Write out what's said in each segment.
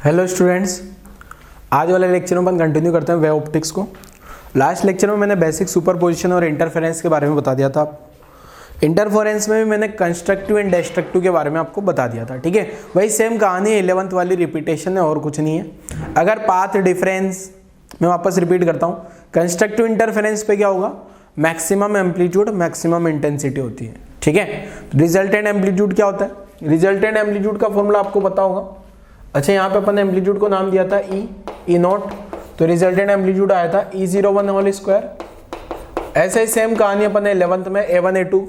Hello students, आज वाले lecture में अपन कंटिन्यू करते हैं वेव ऑप्टिक्स को। लास्ट लेक्चर में मैंने बेसिक सुपरपोजिशन और इंटरफेरेंस के बारे में बता दिया था। इंटरफेरेंस में भी मैंने कंस्ट्रक्टिव एंड डिस्ट्रक्टिव के बारे में आपको बता दिया था। ठीक है, वही सेम कहानी 11th वाली रिपीटेशन है और कुछ नहीं है। अगर पाथ डिफरेंस मैं वापस रिपीट करता हूँ, कंस्ट्रक्टिव इंटरफेरेंस पे क्या होगा, मैक्सिमम एम्पलीट्यूड मैक्सिमम इंटेंसिटी होती है। ठीक है, रिजल्टेंट एम्पलीट्यूड क्या होता है, रिजल्टेंट एम्पलीट्यूड का फॉर्मूला आपको पता होगा। अच्छा, यहाँ पे अपन ने एम्पलीट्यूड को नाम दिया था ई नॉट, तो रिजल्टेंट एम्पलीट्यूड आया था E01 होल स्क्वायर। ऐसे ही सेम कहानी अपन ने 11th में A1 A2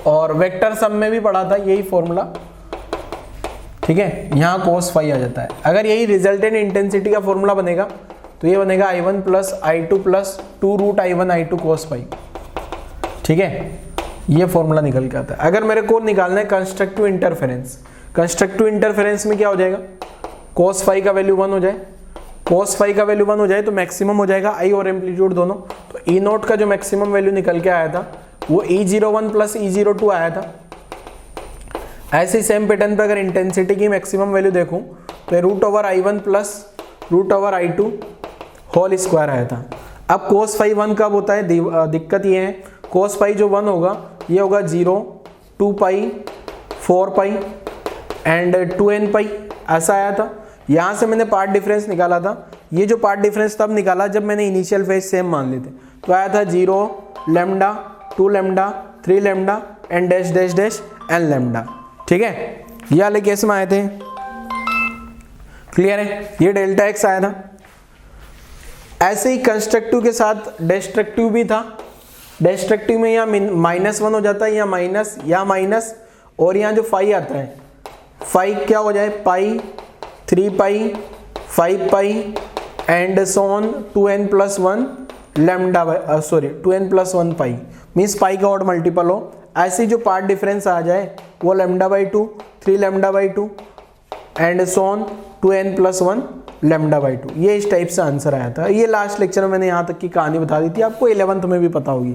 और वेक्टर सम में भी पढ़ा था यही फॉर्मूला। ठीक है, यहाँ cos फाई आ जाता है। अगर यही रिजल्टेंट इंटेंसिटी का फॉर्मूला बनेगा तो ये बनेगा I1 plus I2 plus 2 root I1 I2 cos phi. ठीक है, ये फॉर्मूला निकल के आता है। अगर मेरे को निकालना है कंस्ट्रक्टिव इंटरफेरेंस, कंस्ट्रक्टिव इंटरफेरेंस में क्या हो जाएगा, cos फाई का वैल्यू 1 हो जाए, cos फाई का वैल्यू 1 हो जाए तो मैक्सिमम हो जाएगा आई और एम्पलीट्यूड दोनों। तो ई नोट का जो मैक्सिमम वैल्यू निकल के आया था वो E01 प्लस E02 आया था। ऐसे ही सेम पैटर्न पे अगर इंटेंसिटी की मैक्सिमम वैल्यू देखूं तो root over I1 plus root over I2 whole square आया था। अब cos फाई 1 कब होता है, दिक्कत ये है, cos फाई जो 1 होगा ये होगा 0, 2 पाई, 4 पाई एंड 2n पाई, ऐसा आया था। यहाँ से मैंने पार्ट डिफरेंस निकाला था। ये जो पार्ट डिफरेंस तब निकाला जब मैंने इनिशियल फेज सेम मान लिए थे, तो आया था 0 lambda, 2 lambda, 3 lambda and dash dash dash n lambda. ठीक है, ये वाले केस में आए थे। क्लियर है, ये डेल्टा एक्स आया था। ऐसे ही कंस्ट्रक्टिव के साथ डिस्ट्रक्टिव भी था। डिस्ट्रक्टिव में यहाँ -1 हो जाता है या माइनस और यहाँ जो फाई आता है, फाई क्या हो जाए, pi, 3 pi, 5 pi and so on 2n plus 1 lambda 2n plus 1 pi, means pi का ऑड मल्टीपल हो। ऐसी जो पार्ट डिफरेंस आ जाए वो λ/2, 3 λ/2 and so on 2n plus 1 λ/2। ये इस टाइप से आंसर आया था। ये लास्ट लेक्चर में मैंने यहाँ तक की कहानी बता दी थी, आपको 11th में भी पता होगी।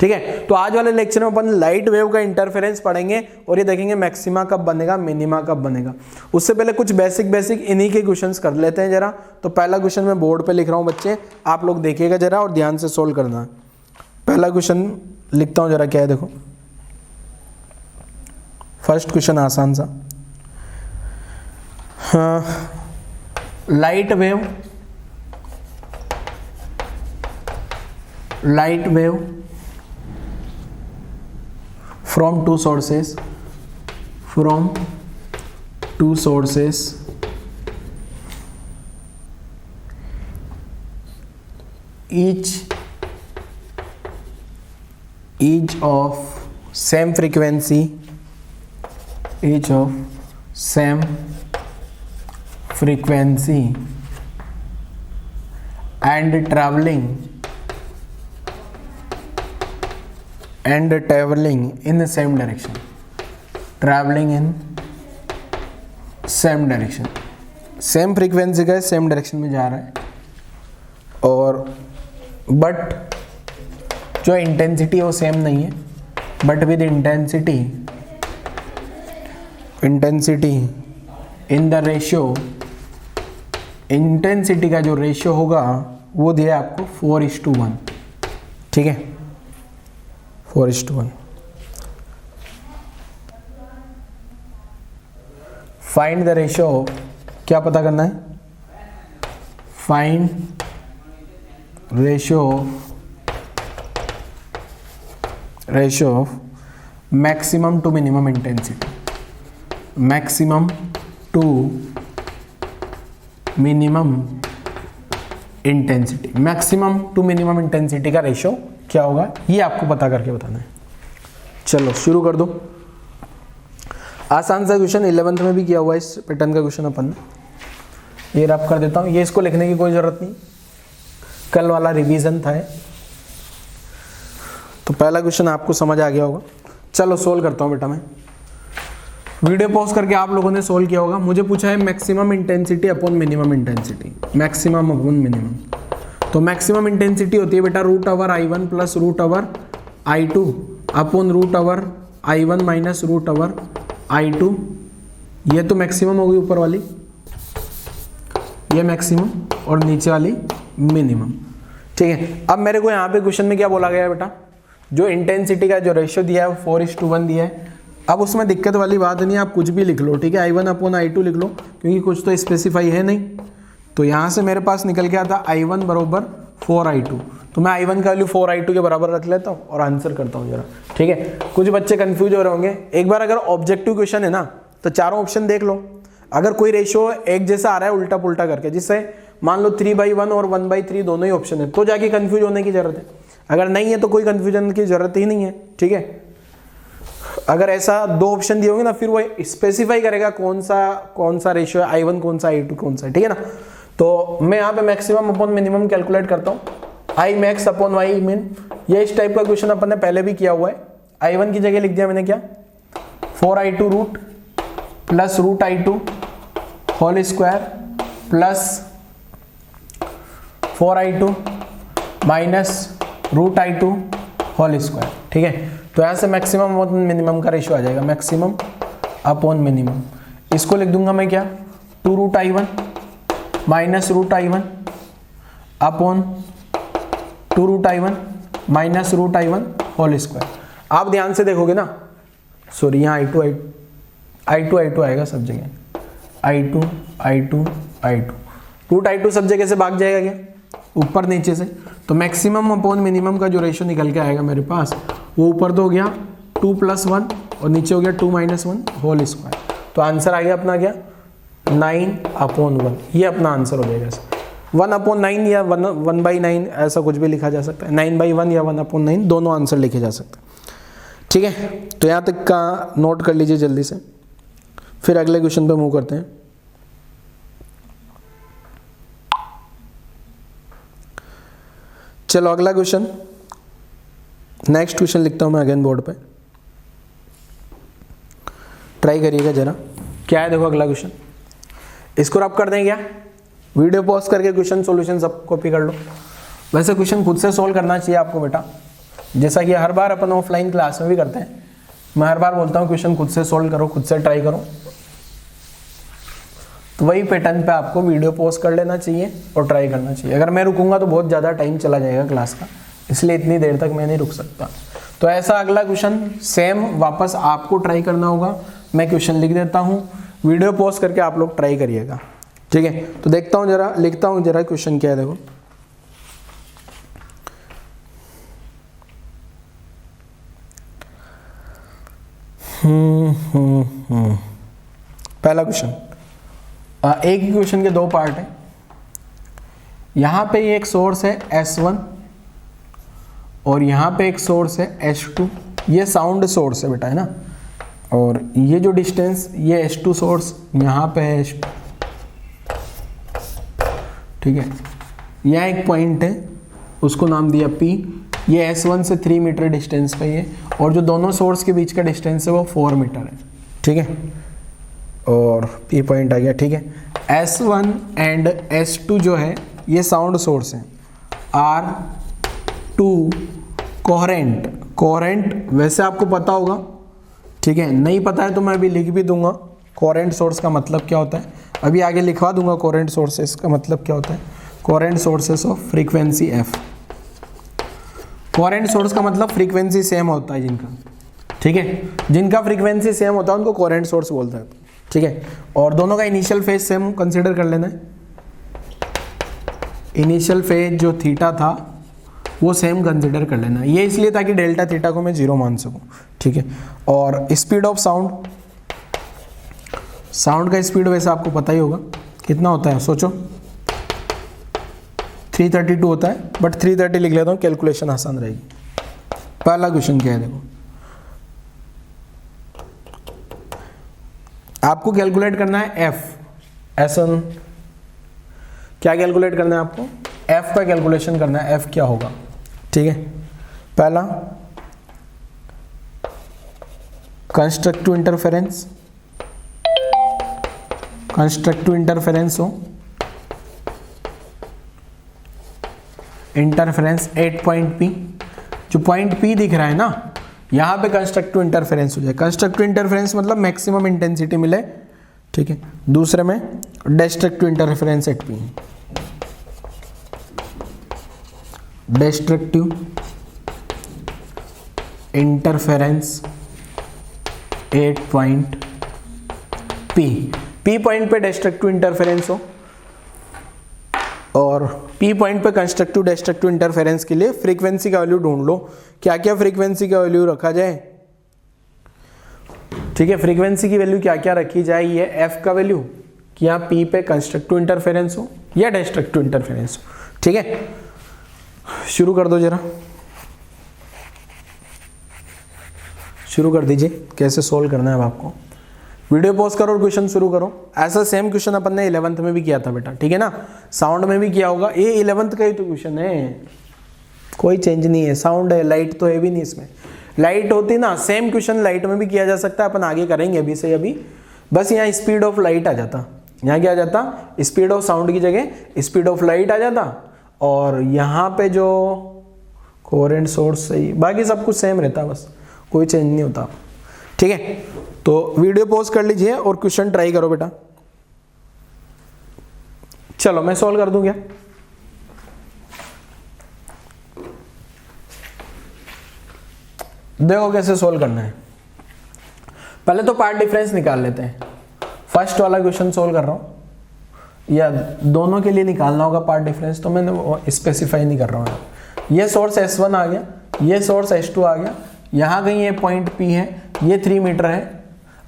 ठीक है, तो आज वाले लेक्चर में अपन लाइट वेव का इंटरफेरेंस पढ़ेंगे और ये देखेंगे मैक्सिमा कब बनेगा, मिनिमा कब बनेगा। उससे पहले कुछ बेसिक इन्हीं के क्वेश्चंस कर लेते हैं जरा। तो पहला क्वेश्चन मैं बोर्ड पे लिख रहा हूँ बच्चे, आप लोग देखिएगा जरा और ध्यान से सोल्व करना। पहला क्वेश्चन लिखता हूँ जरा, क्या है देखो। फर्स्ट क्वेश्चन आसान सा, light wave from two sources each of same frequency and traveling in the same direction, same frequency का सेम डायरेक्शन में जा रहा है, और बट जो इंटेंसिटी है वो सेम नहीं है, but with intensity in the ratio, intensity का जो रेशियो होगा वो दिया आपको 4:1। ठीक है, 4:1। फाइंड द रेशियो, क्या पता करना है, find ratio of maximum to minimum intensity, maximum to minimum intensity, maximum to minimum intensity का रेशियो क्या होगा, ये आपको पता करके बताना है। चलो शुरू कर दो। आसान सा क्वेश्चन 11th में भी किया हुआ है इस पैटर्न का क्वेश्चन अपन ने। ये रब कर देता हूँ, ये इसको लिखने की कोई ज़रूरत नहीं, कल वाला रिवीजन था। तो पहला क्वेश्चन आपको समझ आ गया होगा। चलो सोल्व करता हूँ बेटा मैं। वीडियो पॉज करके आप लोगों ने सोल्व किया होगा। मुझे पूछा है maximum intensity upon minimum intensity, maximum upon minimum. तो मैक्सिमम इंटेंसिटी होती है बेटा √I1 plus √I2 upon √I1 minus √I2। ये तो मैक्सिमम होगी ऊपर वाली, ये मैक्सिमम और नीचे वाली मिनिमम। ठीक है, अब मेरे को यहाँ पे क्वेश्चन में क्या बोला गया है बेटा, जो इंटेंसिटी का जो रेशियो दिया है वो 4:1 दिया है। अब उसमें दिक्कत वाली बात नहीं है, आप कुछ भी लिख लो, ठीक है, I1/I2 लिख लो, क्योंकि कुछ तो स्पेसिफाई है नहीं। तो यहाँ से मेरे पास निकल के आता I1 बराबर 4I2, तो मैं I1 का वैल्यू 4I2 के बराबर रख लेता हूँ और आंसर करता हूँ जरा। ठीक है, कुछ बच्चे कंफ्यूज हो रहे होंगे। एक बार अगर ऑब्जेक्टिव क्वेश्चन है ना तो चारों ऑप्शन देख लो, अगर कोई रेशियो एक जैसा आ रहा है उल्टा पुल्टा करके, जिससे मान लो 3/1 और 1/3 दोनों ही ऑप्शन है, तो जाके कंफ्यूज होने की जरूरत है। अगर नहीं है तो कोई कंफ्यूजन की जरूरत ही नहीं है। ठीक है, अगर ऐसा दो ऑप्शन दिए होंगे ना, फिर वो स्पेसिफाई करेगा कौन सा रेशियो है, I1 कौन सा, I2 कौन सा है। ठीक है ना, तो मैं यहाँ पे मैक्सिमम अपॉन मिनिमम कैलकुलेट करता हूँ, I max upon Y min। ये इस टाइप का क्वेश्चन अपन ने पहले भी किया हुआ है। I1 की जगह लिख दिया मैंने क्या, 4I2 root plus root I2 whole square plus 4I2 minus root I2 whole square. ठीक है, तो यहाँ से मैक्सिमम अपॉन मिनिमम का रेशियो आ जाएगा, मैक्सिमम अपॉन मिनिमम। इसको लिख दूंगा मैं क्या, 2√I1 minus root I1 upon 2√I1 minus root I1 whole square. आप ध्यान से देखोगे ना, सॉरी यहाँ I2 आएगा सब जगह, I2 रूट I2 सब जगह से भाग जाएगा क्या, ऊपर नीचे से। तो मैक्सिमम अपॉन मिनिमम का जो रेशियो निकल के आएगा मेरे पास, वो ऊपर तो हो गया 2 + 1 और नीचे हो गया 2 - 1 होल स्क्वायर। तो आंसर आ गया अपना क्या, 9/1। ये अपना आंसर हो जाएगा। 1/9 या 1/9 ऐसा कुछ भी लिखा जा सकता है, 9/1 या 1/9 दोनों आंसर लिखे जा सकते हैं। ठीक है, तो यहाँ तक का नोट कर लीजिए जल्दी से, फिर अगले क्वेश्चन पे मूव करते हैं। चलो अगला क्वेश्चन, नेक्स्ट क्वेश्चन लिखता हूं मैं अगेन बोर्ड पे, ट्राई करिएगा जरा। क्या है देखो अगला क्वेश्चन, इसको रब कर दें क्या, वीडियो पॉज करके क्वेश्चन सॉल्यूशन सब कॉपी कर लो। वैसे क्वेश्चन खुद से सॉल्व करना चाहिए आपको बेटा, जैसा कि हर बार अपन ऑफलाइन क्लास में भी करते हैं। मैं हर बार बोलता हूँ क्वेश्चन खुद से सॉल्व करो, खुद से ट्राई करो, तो वही पैटर्न पे आपको वीडियो पॉज कर लेना चाहिए और ट्राई करना चाहिए। अगर मैं रुकूंगा तो बहुत ज़्यादा टाइम चला जाएगा क्लास का, इसलिए इतनी देर तक मैं नहीं रुक सकता। तो ऐसा अगला क्वेश्चन सेम वापस आपको ट्राई करना होगा। मैं क्वेश्चन लिख देता हूँ, वीडियो पॉज करके आप लोग ट्राई करिएगा। ठीक है, तो देखता हूँ जरा, लिखता हूँ जरा क्वेश्चन क्या है देखो। पहला क्वेश्चन, एक ही क्वेश्चन के दो पार्ट है। यहाँ पे एक सोर्स है S1 और यहाँ पे एक सोर्स है S2। ये साउंड सोर्स है बेटा, है ना, और ये जो डिस्टेंस, ये S2 सोर्स यहाँ पे है S2। ठीक है, यहाँ एक पॉइंट है, उसको नाम दिया P। ये S1 से 3 मीटर डिस्टेंस पे है, और जो दोनों सोर्स के बीच का डिस्टेंस है वो 4 मीटर है। ठीक है, और P पॉइंट आ गया। ठीक है, S1 एंड S2 जो है ये साउंड सोर्स है, R2 कोहेरेंट वैसे आपको पता होगा। ठीक है, नहीं पता है तो मैं अभी लिख भी दूंगा कोहेरेंट सोर्स का मतलब क्या होता है, अभी आगे लिखवा दूंगा कोहेरेंट सोर्सेस का मतलब क्या होता है। Coherent sources of frequency F। Coherent source का मतलब फ्रीक्वेंसी सेम होता है जिनका। ठीक है, जिनका फ्रीक्वेंसी सेम होता है उनको कोहेरेंट सोर्स बोलते हैं। ठीक है, और दोनों का इनिशियल फेज सेम कंसीडर कर लेना है। इनिशियल फेज जो थीटा था वो सेम कंसीडर कर लेना है, ये इसलिए ताकि डेल्टा थीटा को मैं 0 मान सकूं। ठीक है, और स्पीड ऑफ साउंड, साउंड का स्पीड वैसे आपको पता ही होगा कितना होता है, सोचो 332 होता है, बट 330 लिख लेता हूँ, कैलकुलेशन आसान रहेगी। पहला क्वेश्चन क्या है देखो, आपको कैलकुलेट करना है S1। क्या कैलकुलेट करना है आपको, F का कैलकुलेशन करना है, F क्या होगा। ठीक है, पहला कंस्ट्रक्टिव इंटरफेरेंस, कंस्ट्रक्टिव इंटरफेरेंस हो, इंटरफेरेंस एट पॉइंट P। जो पॉइंट P दिख रहा है ना, यहाँ पे कंस्ट्रक्टिव इंटरफेरेंस हो जाए। कंस्ट्रक्टिव इंटरफेरेंस मतलब मैक्सिमम इंटेंसिटी मिले। ठीक है, दूसरे में destructive interference at P. Destructive interference at point P. P point पे destructive interference हो और P पॉइंट पे कंस्ट्रक्टिव डिस्ट्रक्टिव इंटरफेरेंस के लिए फ्रीक्वेंसी का वैल्यू ढूंढ लो। क्या क्या फ्रीक्वेंसी का वैल्यू रखा जाए? ठीक है, फ्रीक्वेंसी की वैल्यू क्या क्या रखी जाए? ये F का वैल्यू कि यहाँ P पे कंस्ट्रक्टिव इंटरफेरेंस हो या डिस्ट्रक्टिव इंटरफेरेंस हो। ठीक है, शुरू कर दो जरा, शुरू कर दीजिए। कैसे सोल्व करना है अब आपको? वीडियो पॉज करो और क्वेश्चन शुरू करो। ऐसा सेम क्वेश्चन अपन ने 11th में भी किया था बेटा, ठीक है ना? साउंड में भी किया होगा। ये 11th का ही तो क्वेश्चन है, कोई चेंज नहीं है। साउंड है, लाइट तो है भी नहीं इसमें। लाइट होती ना, सेम क्वेश्चन लाइट में भी किया जा सकता है। अपन आगे करेंगे अभी से अभी। बस यहाँ स्पीड ऑफ लाइट आ जाता, यहाँ क्या आ जाता? स्पीड ऑफ साउंड की जगह स्पीड ऑफ लाइट आ जाता। और यहाँ पे जो कोहेरेंट सोर्स सही, बाकी सब कुछ सेम रहता, बस कोई चेंज नहीं होता। ठीक है, तो वीडियो पॉज कर लीजिए और क्वेश्चन ट्राई करो बेटा। चलो मैं सॉल्व कर दूं क्या? देखो कैसे सॉल्व करना है। पहले तो पार्ट डिफरेंस निकाल लेते हैं। फर्स्ट वाला क्वेश्चन सॉल्व कर रहा हूं, या दोनों के लिए निकालना होगा पार्ट डिफरेंस, तो मैंने स्पेसिफाई नहीं कर रहा हूं। ये सोर्स S1 आ गया, ये सोर्स S2 आ गया, यहाँ कहीं ये पॉइंट P है, ये 3 मीटर है।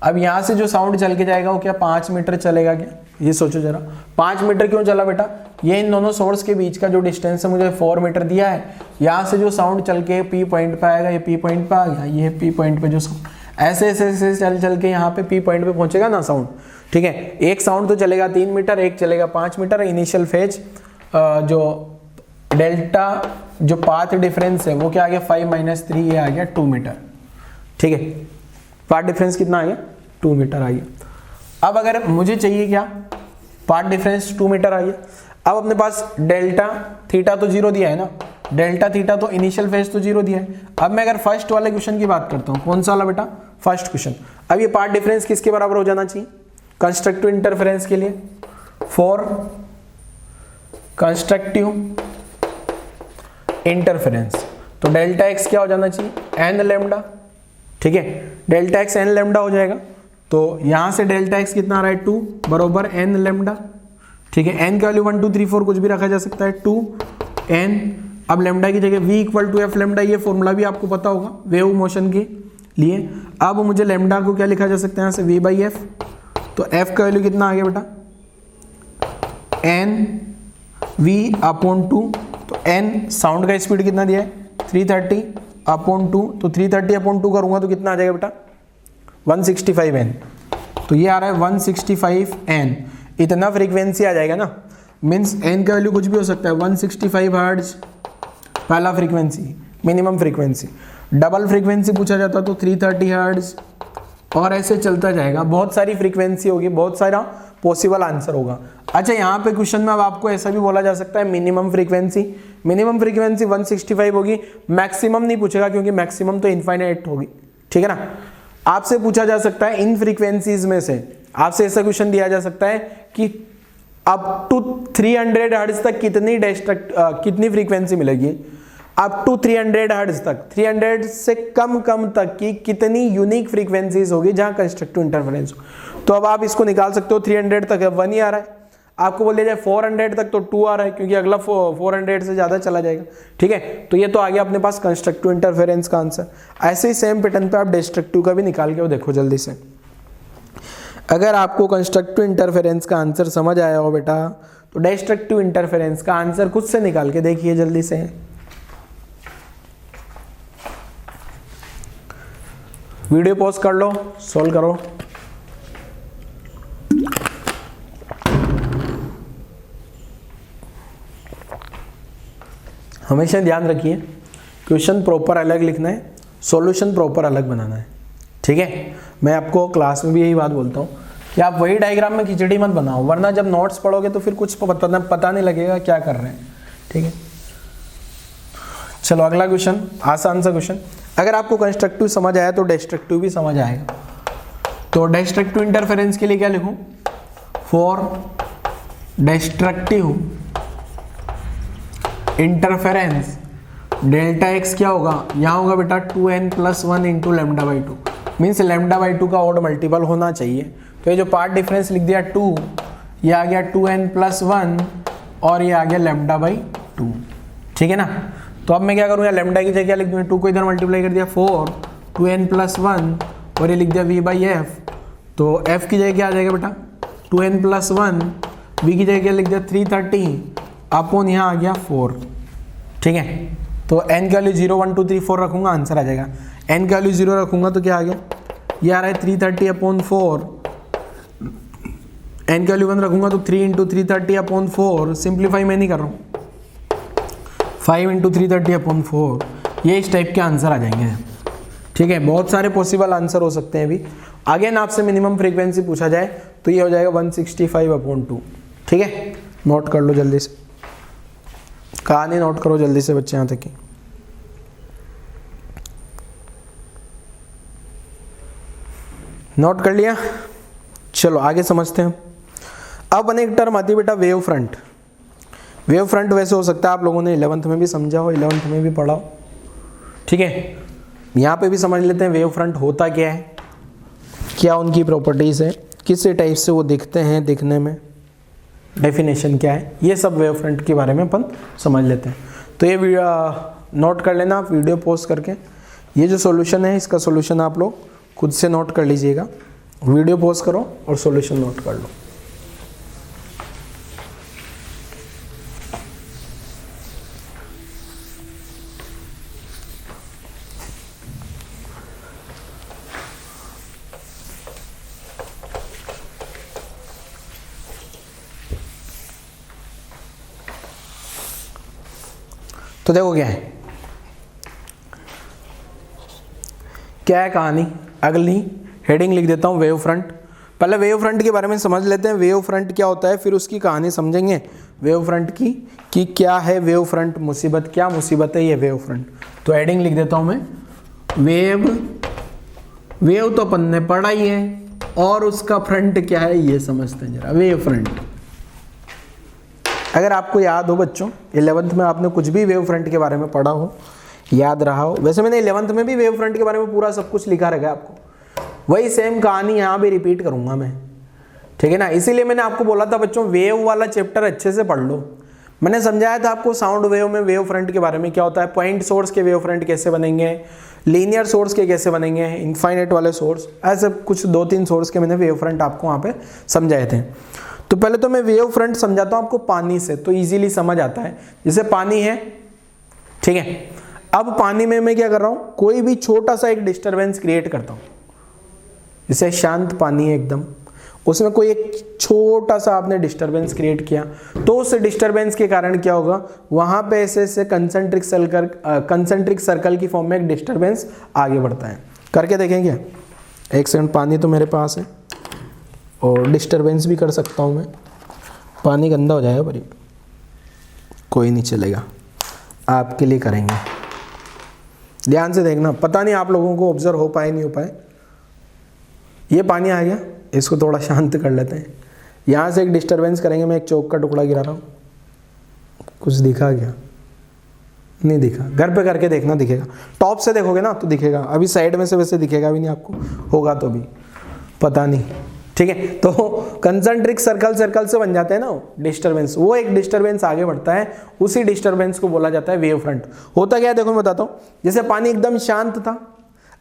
अब यहाँ से जो साउंड चल के जाएगा वो क्या 5 मीटर चलेगा क्या? ये सोचो जरा, 5 मीटर क्यों चला बेटा? ये इन दोनों सोर्स के बीच का जो डिस्टेंस है मुझे 4 मीटर दिया है। यहाँ से जो साउंड चल के P पॉइंट पे आएगा, ये P पॉइंट पे आ गया, ये P पॉइंट पे जो साउंड ऐसे ऐसे ऐसे चल के यहाँ पे P पॉइंट पे पहुंचेगा ना साउंड। ठीक है, एक साउंड तो चलेगा 3 मीटर, एक चलेगा 5 मीटर। इनिशियल फेज जो डेल्टा जो पाथ डिफरेंस है वो क्या आ गया 5 - 3, ये आ गया 2 मीटर। ठीक है, पाथ डिफरेंस कितना आ गया? 2 मीटर आ गया। अब अगर मुझे चाहिए क्या, पाथ डिफरेंस 2 मीटर आ गया। अब अपने पास डेल्टा थीटा तो 0 दिया है ना, डेल्टा थीटा तो इनिशियल फेज तो 0 दिया है। अब मैं अगर फर्स्ट वाले क्वेश्चन की बात करता हूँ, कौन सा वाला बेटा? First question. अब ये पाथ डिफरेंस किसके बराबर हो जाना चाहिए? कंस्ट्रक्टिव इंटरफेरेंस के लिए फॉर कंस्ट्रक्टिव इंटरफेरेंस तो डेल्टा एक्स क्या हो जाना चाहिए? N lambda. ठीक है, डेल्टा एक्स एन लैम्डा हो जाएगा। तो यहां से डेल्टा एक्स कितना आ रहा है? 2 बरोबर एन लैम्डा। ठीक है, एन का वैल्यू 1 2 3 4 कुछ भी रखा जा सकता है, 2 एन। अब लैम्डा की जगह v = f लैम्डा, ये फॉर्मूला भी आपको पता होगा वेव मोशन के लिए। अब मुझे लैम्डा को क्या लिखा जा सकता है यहाँ से? v/f। तो f का वैल्यू कितना आ गया बेटा? n v/2। तो n साउंड का स्पीड कितना दिया है? 330/2। तो 330/2 करूंगा तो कितना आ जाएगा बेटा? 165 n। तो ये आ रहा है 165 n। इतना फ्रीक्वेंसी आ जाएगा ना, मीन्स n का वैल्यू कुछ भी हो सकता है। 165 हर्ट्ज पहला frequency, minimum frequency. Double frequency पूछा जाता तो 330 हर्ट्ज, और ऐसे चलता जाएगा। बहुत सारी फ्रीक्वेंसी होगी, बहुत सारा पॉसिबल आंसर होगा। अच्छा, यहाँ पे क्वेश्चन में अब आपको ऐसा भी बोला जा सकता है मिनिमम फ्रीक्वेंसी 165 होगी। मैक्सिमम नहीं पूछेगा क्योंकि मैक्सिमम तो इनफाइनाइट होगी। ठीक है ना? आपसे पूछा जा सकता है इन फ्रीक्वेंसीज में से, आपसे ऐसा क्वेश्चन दिया जा सकता है कि अप टू 300 हर्ट्ज तक कितनी फ्रीक्वेंसी मिलेगी? अप टू 300 हर्ट्ज तक, 300 से कम तक की कितनी यूनिक फ्रीक्वेंसीज होगी जहां कंस्ट्रक्टिव इंटरफेरेंस हो। तो अब आप इसको निकाल सकते हो। 300 तक 1 ही आ रहा है, आपको बोल दिया जाए 400 तक तो 2 आ रहा है, क्योंकि अगला 400 से ज़्यादा चला जाएगा। ठीक है, तो ये तो आ गया अपने पास कंस्ट्रक्टिव इंटरफेरेंस का आंसर। ऐसे ही सेम पैटर्न पे आप डिस्ट्रक्टिव का भी निकाल के वो देखो जल्दी से। अगर आपको कंस्ट्रक्टिव इंटरफेरेंस का आंसर समझ आया हो बेटा, तो डिस्ट्रक्टिव इंटरफेरेंस का आंसर खुद से निकाल के देखिए जल्दी से। वीडियो पॉज कर लो, सॉल्व करो। हमेशा ध्यान रखिए, क्वेश्चन प्रॉपर अलग लिखना है, सॉल्यूशन प्रॉपर अलग बनाना है। ठीक है, मैं आपको क्लास में भी यही बात बोलता हूँ कि आप वही डायग्राम में खिचड़ी मत बनाओ, वरना जब नोट्स पढ़ोगे तो फिर कुछ पता नहीं लगेगा क्या कर रहे हैं। ठीक है, चलो अगला क्वेश्चन, आसान सा क्वेश्चन। अगर आपको कंस्ट्रक्टिव समझ आया तो डिस्ट्रक्टिव भी समझ आएगा। तो डिस्ट्रक्टिव इंटरफेरेंस के लिए क्या लिखूं? For destructive interference delta x क्या होगा, यहाँ होगा बेटा 2n+1 into lambda by 2, means lambda by 2 का ऑड मल्टीपल होना चाहिए। तो ये जो पार्ट डिफरेंस लिख दिया 2, ये आ गया 2n+1 और ये आ गया लेमडा बाई 2, ठीक है ना। तो अब मैं क्या करूँ, लेमडा की जगह लिख दूँ, 2 को इधर मल्टीप्लाई कर दिया 4, 2n+1 और ये लिख दिया v बाई एफ। तो f की जगह क्या आ जाएगा बेटा 2n+1, v की जगह क्या लिख दिया 330 अपॉन यहाँ आ गया 4, ठीक है। तो n की वैल्यू 0 1 2 3 4 रखूंगा, आंसर आ जाएगा। n की वैल्यू 0 रखूंगा तो क्या आ गया, ये आ रहा है 330 अपॉन 4, n की वैल्यू 1 रखूंगा तो 3 इंटू 330 अपॉन 4, सिंप्लीफाई मैं नहीं कर रहा हूँ, 5 इंटू 330 अपॉन 4, ये इस टाइप के आंसर आ जाएंगे, ठीक है। बहुत सारे पॉसिबल आंसर हो सकते हैं। अभी आगे ना आपसे मिनिमम फ्रीक्वेंसी पूछा जाए तो ये हो जाएगा 165 अपॉन 2, ठीक है। नोट कर लो जल्दी से, कहानी नोट करो जल्दी से बच्चे, यहाँ तक की नोट कर लिया। चलो आगे समझते हैं। अब एक टर्म आती है बेटा वेव फ्रंट। वेव फ्रंट वैसे हो सकता है आप लोगों ने 11th में भी समझा हो, 11th में भी पढ़ा हो, ठीक है। यहाँ पे भी समझ लेते हैं वेव फ्रंट होता क्या है, क्या उनकी प्रॉपर्टीज़ है, किस टाइप से वो दिखते हैं, दिखने में डेफिनेशन क्या है, ये सब वेव फ्रंट के बारे में अपन समझ लेते हैं। तो ये नोट कर लेना आप वीडियो पॉज करके, ये जो सॉल्यूशन है इसका सॉल्यूशन आप लोग खुद से नोट कर लीजिएगा, वीडियो पॉज करो और सॉल्यूशन नोट कर लो। तो देखो क्या है कहानी, अगली हेडिंग लिख देता हूँ वेव फ्रंट। पहले वेव फ्रंट के बारे में समझ लेते हैं, वेव फ्रंट क्या होता है, फिर उसकी कहानी समझेंगे वेव फ्रंट की कि क्या है वेव फ्रंट, मुसीबत क्या मुसीबत है ये वेव फ्रंट। तो हेडिंग लिख देता हूँ मैं, वेव तो अपन ने पढ़ा ही है और उसका फ्रंट क्या है ये समझते हैं जरा। वेव फ्रंट अगर आपको याद हो बच्चों 11th में आपने कुछ भी वेव फ्रंट के बारे में पढ़ा हो, याद रहा हो, वैसे मैंने 11th में भी वेव फ्रंट के बारे में पूरा सब कुछ लिखा रहेगा आपको, वही सेम कहानी यहाँ भी रिपीट करूंगा मैं, ठीक है ना। इसीलिए मैंने आपको बोला था बच्चों वेव वाला चैप्टर अच्छे से पढ़ लो। मैंने समझाया था आपको साउंड वेव में वेव फ्रंट के बारे में क्या होता है, पॉइंट सोर्स के वेव फ्रंट कैसे बनेंगे, लीनियर सोर्स के कैसे बनेंगे, इनफाइनाइट वाले सोर्स, ऐसे कुछ 2-3 सोर्स के मैंने वेव फ्रंट आपको वहाँ पे समझाए थे। तो पहले तो मैं वेव फ्रंट समझाता हूँ आपको पानी से, तो इजीली समझ आता है। जैसे पानी है, ठीक है, अब पानी में मैं क्या कर रहा हूँ, कोई भी छोटा सा एक डिस्टरबेंस क्रिएट करता हूँ। जैसे शांत पानी है एकदम, उसमें कोई एक छोटा सा आपने डिस्टरबेंस क्रिएट किया, तो उस डिस्टरबेंस के कारण क्या होगा, वहाँ पे ऐसे कंसेंट्रिक सर्कल की फॉर्म में एक डिस्टरबेंस आगे बढ़ता है। करके देखेंगे, एक सेकंड, पानी तो मेरे पास है और डिस्टरबेंस भी कर सकता हूँ मैं, पानी गंदा हो जाएगा पर कोई नहीं चलेगा, आपके लिए करेंगे। ध्यान से देखना, पता नहीं आप लोगों को ऑब्जर्व हो पाए नहीं हो पाए। ये पानी आ गया, इसको थोड़ा शांत कर लेते हैं। यहाँ से एक डिस्टरबेंस करेंगे, मैं एक चौक का टुकड़ा गिरा रहा हूँ, कुछ दिखा क्या, नहीं दिखा। घर पे करके देखना, दिखेगा। टॉप से देखोगे ना तो दिखेगा, अभी साइड में से वैसे दिखेगा भी नहीं आपको, होगा तो भी पता नहीं, ठीक है। तो कंसेंट्रिक सर्कल से बन जाते हैं ना डिस्टरबेंस, वो एक डिस्टरबेंस आगे बढ़ता है, उसी डिस्टरबेंस को बोला जाता है वेव फ्रंट। होता क्या है देखो मैं बताता हूँ, जैसे पानी एकदम शांत था,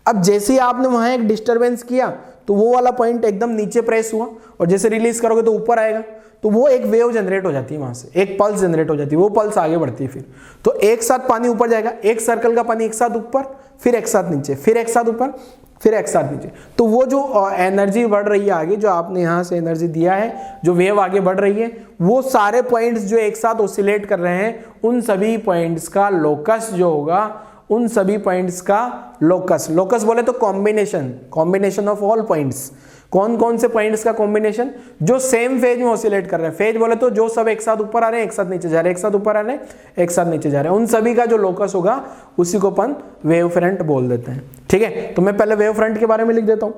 अब जैसे ही आपने वहां एक डिस्टरबेंस किया तो वो वाला पॉइंट एकदम नीचे प्रेस हुआ, और जैसे रिलीज करोगे तो ऊपर आएगा, तो वो एक वेव जनरेट हो जाती है, वहां से एक पल्स जनरेट हो जाती है, वो पल्स आगे बढ़ती है। फिर तो एक साथ पानी ऊपर जाएगा, एक सर्कल का पानी एक साथ ऊपर, फिर एक साथ नीचे, फिर एक साथ ऊपर, फिर एक साथ नीचे। तो वो जो एनर्जी बढ़ रही है आगे, जो आपने यहाँ से एनर्जी दिया है, जो वेव आगे बढ़ रही है, वो सारे पॉइंट्स जो एक साथ ऑसिलेट कर रहे हैं, उन सभी पॉइंट्स का लोकस जो होगा, उन सभी पॉइंट्स का लोकस बोले तो कॉम्बिनेशन ऑफ ऑल पॉइंट्स। कौन कौन से पॉइंट्स का कॉम्बिनेशन, जो सेम फेज में ऑसिलेट कर रहे हैं। फेज बोले तो जो सब एक साथ ऊपर आ रहे हैं, एक साथ नीचे जा रहे हैं, एक साथ ऊपर आ रहे हैं, एक साथ नीचे जा रहे हैं, उन सभी का जो लोकस होगा उसी को अपन वेव फ्रंट बोल देते हैं, ठीक है। तो मैं पहले वेव फ्रंट के बारे में लिख देता हूं।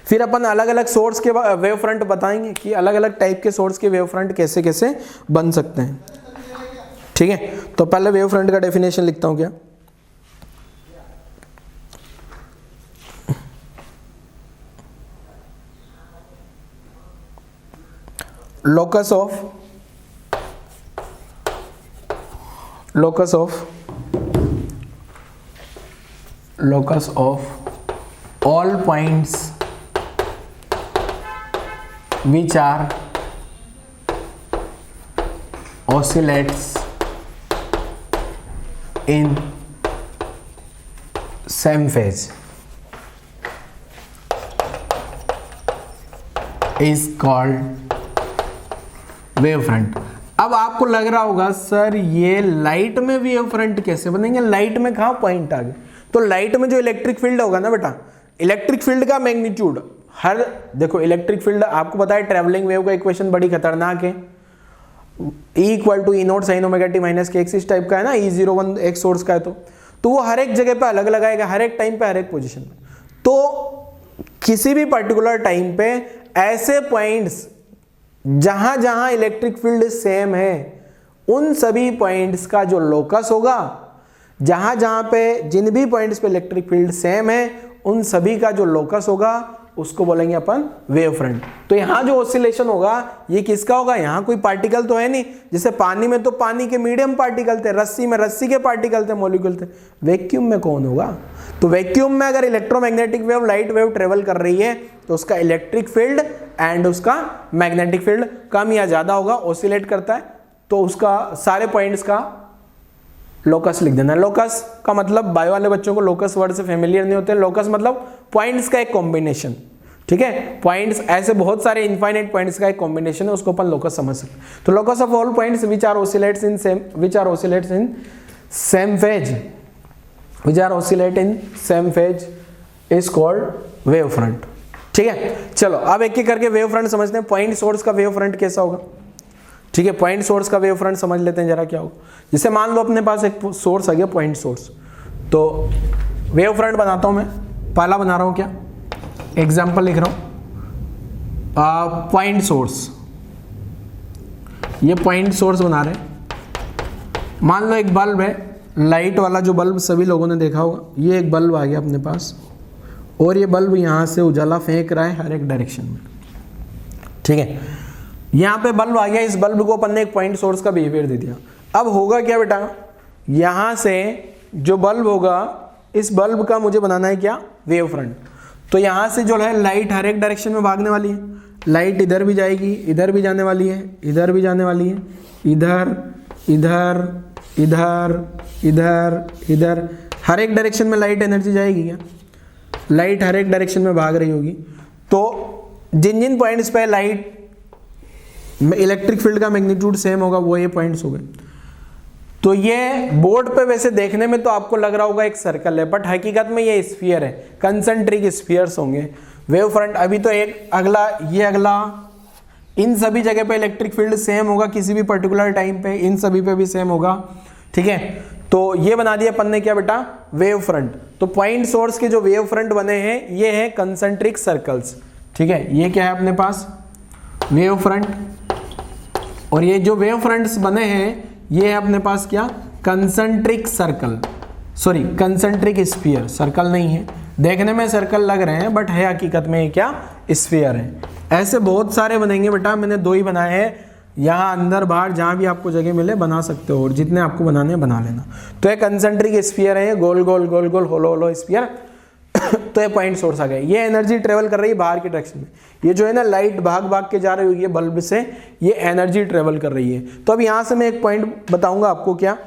फिर अपन अलग अलग सोर्स के वेव फ्रंट बताएंगे कि अलग अलग टाइप के सोर्स के वेव फ्रंट कैसे कैसे बन सकते हैं। ठीक है, तो पहले वेव फ्रंट का डेफिनेशन लिखता हूं क्या। locus of all points which are oscillates in same phase is called wave front. अब आपको लग रहा होगा सर ये लाइट में वेव फ्रंट कैसे बनेंगे, लाइट में कहाँ पॉइंट आ गए। तो लाइट में जो इलेक्ट्रिक फील्ड होगा ना बेटा, इलेक्ट्रिक फील्ड का मैग्नीट्यूड हर, देखो इलेक्ट्रिक फील्ड आपको पता है ट्रेवलिंग वेव का इक्वेशन बड़ी खतरनाक है, E equal to E0 sin omega t minus k x, इस टाइप का है ना, E01 एक सोर्स का है तो वो हर एक जगह पे अलग अलग आएगा, हर एक टाइम पे हर एक पोजीशन पे। तो किसी भी पर्टिकुलर टाइम पे ऐसे पॉइंट्स जहां जहां इलेक्ट्रिक फील्ड सेम है उन सभी पॉइंट्स का जो लोकस होगा, जहां जहां पे जिन भी पॉइंट्स पे इलेक्ट्रिक फील्ड सेम है उन सभी का जो लोकस होगा उसको बोलेंगे अपन वेव फ्रंट। तो यहां जो ऑसिलेशन होगा ये किसका होगा, यहां कोई पार्टिकल तो है नहीं, जैसे पानी में तो पानी के मीडियम पार्टिकल थे, रस्सी में रस्सी के पार्टिकल थे, मॉलिक्यूल थे। वैक्यूम में कौन होगा, तो वैक्यूम में अगर electromagnetic wave light wave travel कर रही है तो उसका इलेक्ट्रिक फील्ड एंड उसका मैग्नेटिक फील्ड कम या ज्यादा होगा, ऑसिलेट करता है, तो उसका सारे पॉइंट्स का लोकस लिख देना। लोकस का मतलब बायो वाले बच्चों को लोकस वर्ड से फेमिलियर नहीं होते। लोकस मतलब पॉइंट्स का एक कॉम्बिनेशन, ठीक है, पॉइंट्स ऐसे बहुत सारे इनफाइनाइट पॉइंट्स का एक कॉम्बिनेशन है, उसको अपन लोकस समझ सकते हैं। तो locus of all points which are oscillates in same phase is called wave front. ठीक है, चलो अब एक एक करके वेव फ्रंट समझते हैं। पॉइंट सोर्स का वेव फ्रंट कैसा होगा, ठीक है, पॉइंट सोर्स का वेव फ्रंट समझ लेते हैं जरा क्या होगा। जैसे मान लो अपने पास एक सोर्स आ गया पॉइंट सोर्स, तो वेव फ्रंट बनाता हूं मैं। पहला बना रहा हूं क्या, एग्जाम्पल लिख रहा हूं, पॉइंट सोर्स, ये पॉइंट सोर्स बना रहे हैं। मान लो एक बल्ब है, लाइट वाला जो बल्ब सभी लोगों ने देखा होगा, ये एक बल्ब आ गया अपने पास और ये बल्ब यहां से उजाला फेंक रहा है हर एक डायरेक्शन में। ठीक है, यहां पे बल्ब आ गया, इस बल्ब को अपन ने एक पॉइंट सोर्स का बिहेवियर दे दिया। अब होगा क्या बेटा, यहां से जो बल्ब होगा इस बल्ब का मुझे बनाना है क्या, वेव फ्रंट। तो यहां से जो है लाइट हर एक डायरेक्शन में भागने वाली है, लाइट इधर भी जाएगी, इधर भी जाने वाली है, इधर भी जाने वाली है, इधर इधर इधर इधर इधर, हर एक डायरेक्शन में लाइट एनर्जी जाएगी क्या, लाइट हर एक डायरेक्शन में भाग रही होगी। तो जिन जिन पॉइंट्स पे लाइट इलेक्ट्रिक फील्ड का मैग्नीट्यूड सेम होगा वो ये पॉइंट्स हो गए। तो ये बोर्ड पे वैसे देखने में तो आपको लग रहा होगा एक सर्कल है, बट हकीकत में ये स्फीयर है, कंसेंट्रिक स्फीयर्स होंगे वेव फ्रंट। अभी तो एक अगला, ये अगला, इन सभी जगह पे इलेक्ट्रिक फील्ड सेम होगा किसी भी पर्टिकुलर टाइम पे, इन सभी पे भी सेम होगा। ठीक है, तो ये बना दिया अपन ने क्या बेटा, वेव फ्रंट। तो पॉइंट सोर्स के जो वेव फ्रंट बने हैं ये है कंसेंट्रिक सर्कल्स। ठीक है, ये क्या है अपने पास, वेव फ्रंट। और ये जो वेव फ्रंट्स बने हैं ये है अपने पास क्या, concentric circle, sorry concentric sphere. Circle नहीं है, देखने में सर्कल लग रहे हैं बट है हकीकत में ये क्या, स्फीयर है। ऐसे बहुत सारे बनेंगे बेटा, मैंने 2 ही बनाए हैं, यहाँ अंदर बाहर जहाँ भी आपको जगह मिले बना सकते हो, और जितने आपको बनाने हैं बना लेना। तो ये कंसेंट्रिक स्फीयर है, गोल गोल गोल गोल होलो होलो स्फीयर। तो ये पॉइंट सोर्स आ गया, ये एनर्जी ट्रेवल कर रही है बाहर की डायरेक्शन में। ये जो है ना लाइट भाग भाग के जा रही होगी बल्ब से, ये एनर्जी ट्रेवल कर रही है। तो अब यहां से मैं एक पॉइंट बताऊंगा आपको क्या,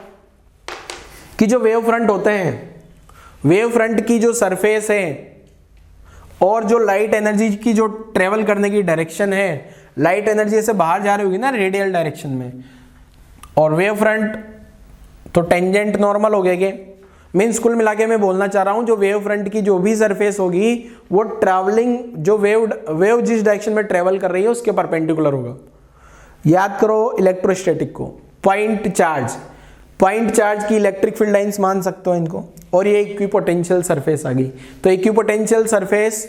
कि जो वेव फ्रंट होते हैं, वेव फ्रंट की जो सरफेस है और जो लाइट एनर्जी की जो ट्रेवल करने की डायरेक्शन है, लाइट एनर्जी से बाहर जा रही होगी ना रेडियल डायरेक्शन में, और वेव फ्रंट तो टेंजेंट नॉर्मल हो गए। मीन्स कुल मिला के मैं बोलना चाह रहा हूं जो वेव फ्रंट की जो भी सरफेस होगी वो ट्रैवलिंग, जो वेव जिस डायरेक्शन में ट्रेवल कर रही है उसके परपेंडिकुलर होगा। याद करो इलेक्ट्रोस्टैटिक को, पॉइंट चार्ज की इलेक्ट्रिक फील्ड लाइंस मान सकते हो इनको। और ये इक्विपोटेंशियल सरफेस आ गई। तो इक्विपोटेंशियल सरफेस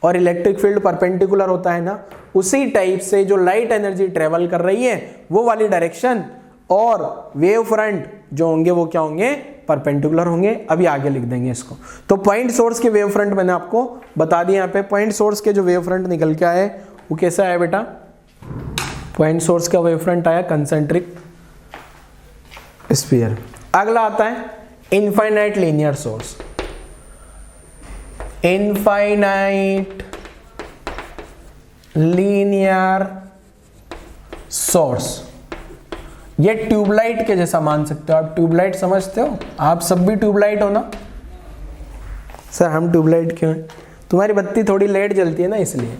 और इलेक्ट्रिक फील्ड परपेंडिकुलर होता है ना, उसी टाइप से जो लाइट एनर्जी ट्रेवल कर रही है वो वाली डायरेक्शन और वेव फ्रंट जो होंगे वो क्या होंगे, परपेंडिकुलर होंगे। अभी आगे लिख देंगे इसको। तो पॉइंट सोर्स के वेव फ्रंट मैंने आपको बता दिया। यहाँ पे पॉइंट सोर्स के जो वेव फ्रंट निकल के आए वो कैसा आया बेटा, पॉइंट सोर्स का वेव फ्रंट आया कंसेंट्रिक स्फीयर। अगला आता है infinite linear source. Infinite linear source, ये ट्यूबलाइट के जैसा मान सकते हो आप। ट्यूबलाइट समझते हो आप, सब भी ट्यूबलाइट हो ना सर? हम ट्यूबलाइट क्यों हैं? तुम्हारी बत्ती थोड़ी लेट जलती है ना इसलिए।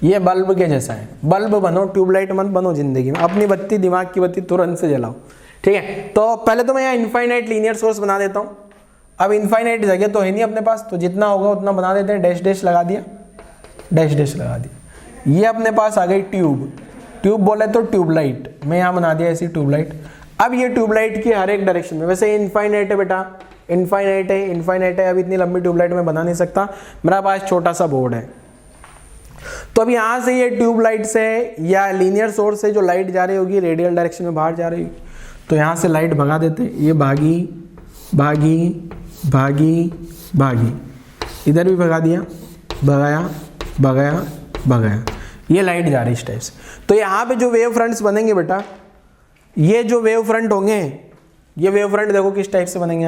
ये बल्ब के जैसा है, बल्ब बनो, ट्यूबलाइट मत बनो जिंदगी में। अपनी बत्ती, दिमाग की बत्ती तुरंत से जलाओ, ठीक है। तो पहले तो मैं यहाँ इनफाइनाइट लीनियर सोर्स बना देता हूँ। अब इनफाइनाइट जगह तो है नहीं अपने पास, तो जितना होगा उतना बना देते हैं। डैश डैश लगा दिया, डैश डैश लगा दिया। ये अपने पास आ गई ट्यूब, ट्यूब बोले तो ट्यूबलाइट, मैं यहाँ बना दिया ऐसी ट्यूबलाइट। अब ये ट्यूबलाइट की हर एक डायरेक्शन में, वैसे इनफाइनाइट है बेटा, इनफाइनाइट है, इनफाइनाइट है। अब इतनी लंबी ट्यूबलाइट मैं बना नहीं सकता, मेरा पास छोटा सा बोर्ड है। तो अब यहाँ से ये ट्यूबलाइट से या लीनियर सोर्स से जो लाइट जा रही होगी रेडियल डायरेक्शन में बाहर जा रही होगी, तो यहाँ से लाइट भगा देते, ये भागी भागी भागी भागी, इधर भी भगा दिया, भगाया भगाया भगाया, ये लाइट जा रही है इस टाइप से। तो यहाँ पे जो वेव फ्रंट्स बनेंगे बेटा, ये जो वेव फ्रंट होंगे, ये वेव फ्रंट देखो किस टाइप से बनेंगे।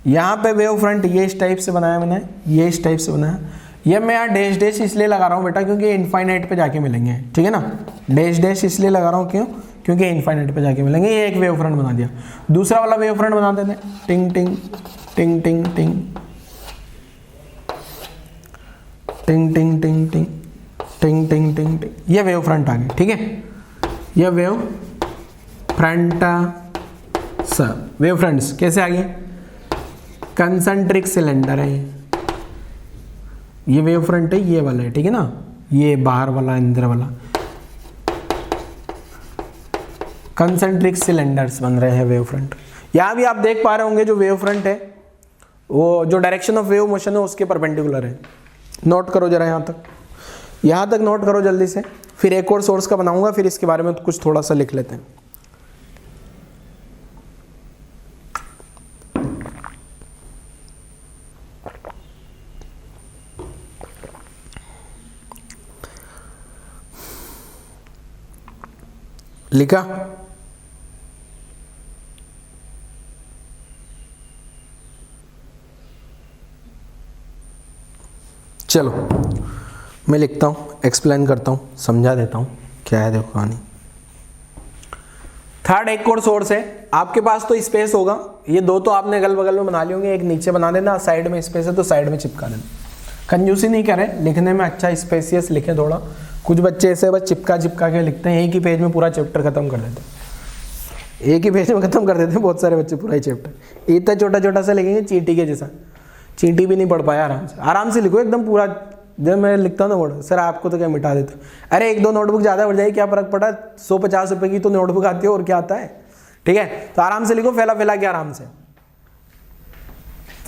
यहाँ पे वेव फ्रंट ये इस टाइप से बनाया मैंने, ये इस टाइप से बनाया। ये मैं यहाँ डैश डैश इसलिए लगा रहा हूँ बेटा क्योंकि इनफाइनाइट पे जाके मिलेंगे, ठीक है ना। डैश डैश इसलिए लगा रहा हूँ क्यों, क्योंकि इनफाइनाइट पे जाके मिलेंगे। ये एक वेव फ्रंट बना दिया। दूसरा वाला वेव फ्रंट बना देते हैं, टिंग टिंग टिंग टिंग टिंग टिंग टिंग टिंग टिंग टिंग टिंग टिंग टिंग, ये वेव फ्रंट आ गए, ठीक है। ये वेव फ्रंट सब वेव फ्रंट्स कैसे आ गए, कंसेंट्रिक सिलेंडर है ये वेव फ्रंट है, ये वाला है, ठीक है ना। ये बाहर वाला, अंदर वाला, कंसेंट्रिक सिलेंडर्स बन रहे हैं वेव फ्रंट। यहाँ भी आप देख पा रहे होंगे जो वेव फ्रंट है वो जो डायरेक्शन ऑफ वेव मोशन है उसके परपेंडिकुलर है। नोट करो जरा, यहाँ तक नोट करो जल्दी से। फिर एक और सोर्स का बनाऊंगा, फिर इसके बारे में कुछ थोड़ा सा लिख लेते हैं। लिखा? चलो मैं लिखता हूँ, एक्सप्लेन करता हूँ, समझा देता हूँ क्या है। देखो कहानी, थर्ड एक और सोर्स है। आपके पास तो स्पेस होगा, ये दो तो आपने अगल बगल में बना लिए होंगे, एक नीचे बना देना, साइड में स्पेस है तो साइड में चिपका देना। कंजूसी नहीं करें, लिखने में अच्छा स्पेसियस लिखें थोड़ा। कुछ बच्चे ऐसे बस चिपका चिपका के लिखते हैं, एक ही पेज में पूरा चैप्टर खत्म कर देते हैं, एक ही पेज में खत्म कर देते हैं बहुत सारे बच्चे पूरा ही चैप्टर। इतना छोटा छोटा सा लिखेंगे चींटी के जैसा, चींटी भी नहीं पढ़ पाया। आराम से लिखो एकदम पूरा। जब मैं लिखता हूँ ना वर्ड, सर आपको तो क्या मिटा देता, अरे एक दो नोटबुक ज़्यादा बढ़ जाएगी क्या फ़र्क पड़ा, 150 रुपये की तो नोटबुक आती है और क्या आता है, ठीक है। तो आराम से लिखो, फैला फैला के आराम से,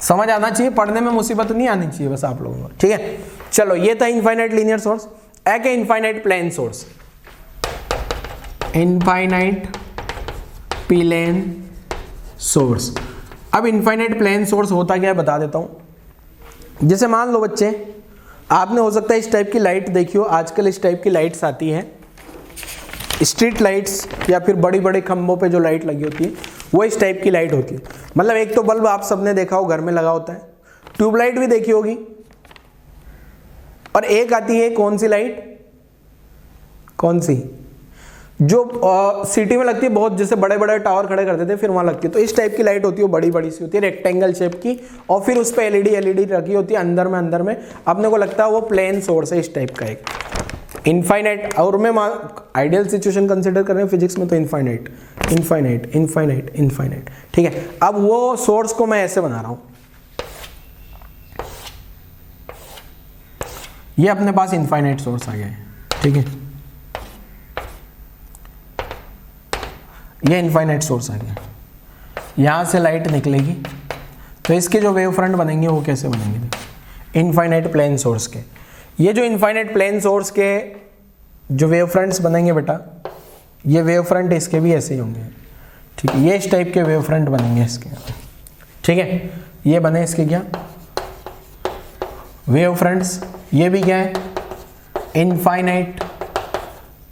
समझ आना चाहिए, पढ़ने में मुसीबत नहीं आनी चाहिए बस आप लोगों को, ठीक है। चलो ये था इनफाइनाइट लीनियर सोर्स। एक है infinite plane source, infinite plane source. अब इनफाइनाइट प्लेन सोर्स होता क्या है बता देता हूं। जैसे मान लो बच्चे, आपने हो सकता है इस टाइप की लाइट देखी हो, आजकल इस टाइप की लाइट्स आती हैं, स्ट्रीट लाइट्स या फिर बड़ी बड़े खंभों पे जो लाइट लगी होती है वो इस टाइप की लाइट होती है। मतलब एक तो बल्ब आप सबने देखा हो घर में लगा होता है, ट्यूबलाइट भी देखी होगी, और एक आती है कौन सी लाइट, कौन सी, जो सिटी में लगती है बहुत, जैसे बड़े बड़े टावर खड़े करते थे फिर वहां लगती है। तो इस टाइप की लाइट होती है, बड़ी बड़ी सी होती है, रेक्टेंगल शेप की, और फिर उस पर एलईडी रखी होती है अंदर में अपने को लगता है वो प्लेन सोर्स है इस टाइप का एक इनफाइनाइट। और मैं आइडियल सिचुएशन कंसिडर कर रहे हैं फिजिक्स में, तो इनफाइनाइट इनफाइनाइट इनफाइनाइट इनफाइनाइट, ठीक है। अब वो सोर्स को मैं ऐसे बना रहा हूं, ये अपने पास इनफाइनाइट सोर्स आ गया है, ठीक है। ये इनफाइनाइट सोर्स आ गया, यहां से लाइट निकलेगी, तो इसके जो वेव फ्रंट बनेंगे वो कैसे बनेंगे, इनफाइनाइट प्लेन सोर्स के। ये जो इनफाइनाइट प्लेन सोर्स के जो वेव फ्रंट्स बनेंगे बेटा, ये वेव फ्रंट इसके भी ऐसे ही होंगे, ठीक है। ये इस टाइप के वेव फ्रंट बनेंगे इसके, ठीक है। ये बने इसके क्या वेव फ्रंट्स, ये भी क्या है infinite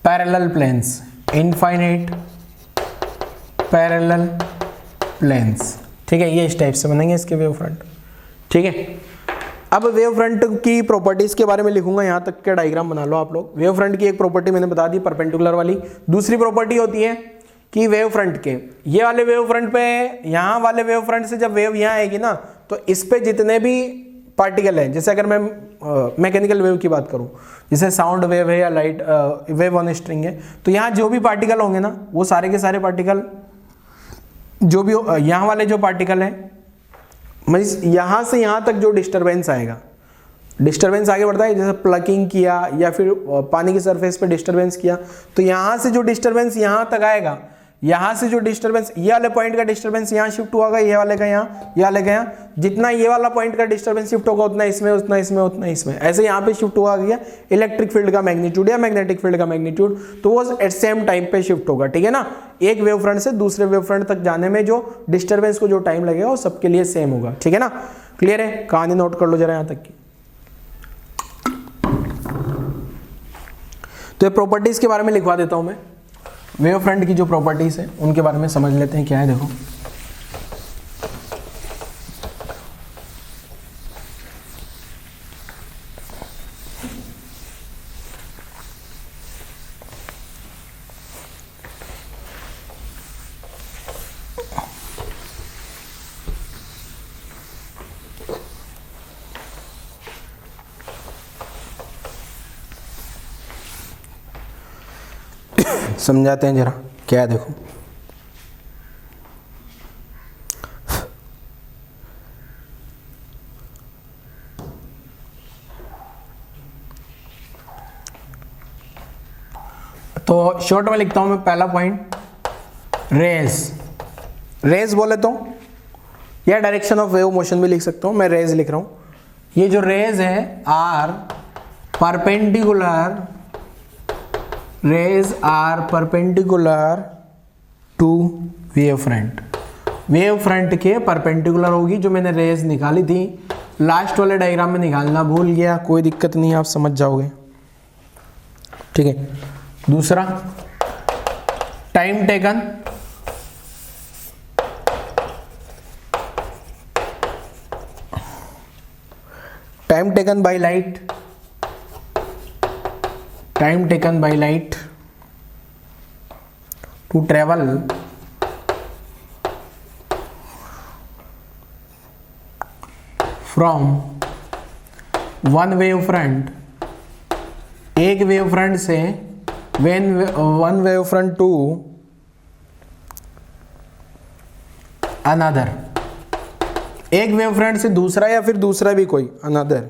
parallel planes, infinite parallel planes, ठीक है। ये इस टाइप से बनेंगे इसके वेव फ्रंट, ठीक है। अब वेव फ्रंट की प्रॉपर्टीज के बारे में लिखूंगा, यहां तक के डायग्राम बना लो आप लोग। वेव फ्रंट की एक प्रॉपर्टी मैंने बता दी परपेंडिकुलर वाली। दूसरी प्रॉपर्टी होती है कि वेव फ्रंट के ये वाले वेव फ्रंट पे, यहाँ वाले वेव फ्रंट से जब वेव यहाँ आएगी ना, तो इस पे जितने भी पार्टिकल हैं, जैसे अगर मैं मैकेनिकल वेव की बात करूं, जैसे साउंड वेव है या लाइट वेव ऑन स्ट्रिंग है, तो यहाँ जो भी पार्टिकल होंगे ना, वो सारे के सारे पार्टिकल जो भी यहाँ वाले जो पार्टिकल हैं, यहाँ से यहाँ तक जो डिस्टरबेंस आएगा, डिस्टरबेंस आगे बढ़ता है, जैसे प्लकिंग किया या फिर पानी की सरफेस पे डिस्टरबेंस किया, तो यहाँ से जो डिस्टरबेंस यहाँ तक आएगा, यहाँ से जो डिस्टरबेंस ये वाले पॉइंट का डिस्टरबेंस यहाँ शिफ्ट होगा, ये वाले का यहाँ, ये वाले का यहाँ, जितना ये वाला पॉइंट का डिस्टरबेंस शिफ्ट होगा उतना इसमें, उतना इसमें, उतना इसमें, ऐसे यहाँ पे शिफ्ट हुआ गया इलेक्ट्रिक फील्ड का मैग्नीट्यूड या मैग्नेटिक फील्ड का मैग्नीट्यूड, तो वो एट सेम टाइम पे शिफ्ट होगा, ठीक है ना। एक वेव फ्रंट से दूसरे वेव फ्रंट तक जाने में जो डिस्टरबेंस को जो टाइम लगेगा वो सबके लिए सेम होगा, ठीक है ना। क्लियर है, कहानी नोट कर लो जरा यहाँ तक की। तो ये प्रॉपर्टीज के बारे में लिखवा देता हूं मैं, वेव फ्रंट की जो प्रॉपर्टीज है उनके बारे में समझ लेते हैं क्या है। देखो समझाते हैं जरा क्या है। देखो तो शॉर्ट में लिखता हूं मैं, पहला पॉइंट रेज, रेज बोले तो या डायरेक्शन ऑफ वेव मोशन भी लिख सकता हूं, मैं रेज लिख रहा हूं। ये जो रेज है are perpendicular, rays are perpendicular to wave front, wave front के परपेंडिकुलर होगी। जो मैंने रेज निकाली थी लास्ट वाले डायग्राम में निकालना भूल गया, कोई दिक्कत नहीं, आप समझ जाओगे, ठीक है। दूसरा time taken, time taken by light, time taken by light to travel from one wave front, एक वेव फ्रंट से one wave front to another, एक वेव फ्रंट से दूसरा या फिर दूसरा भी कोई another,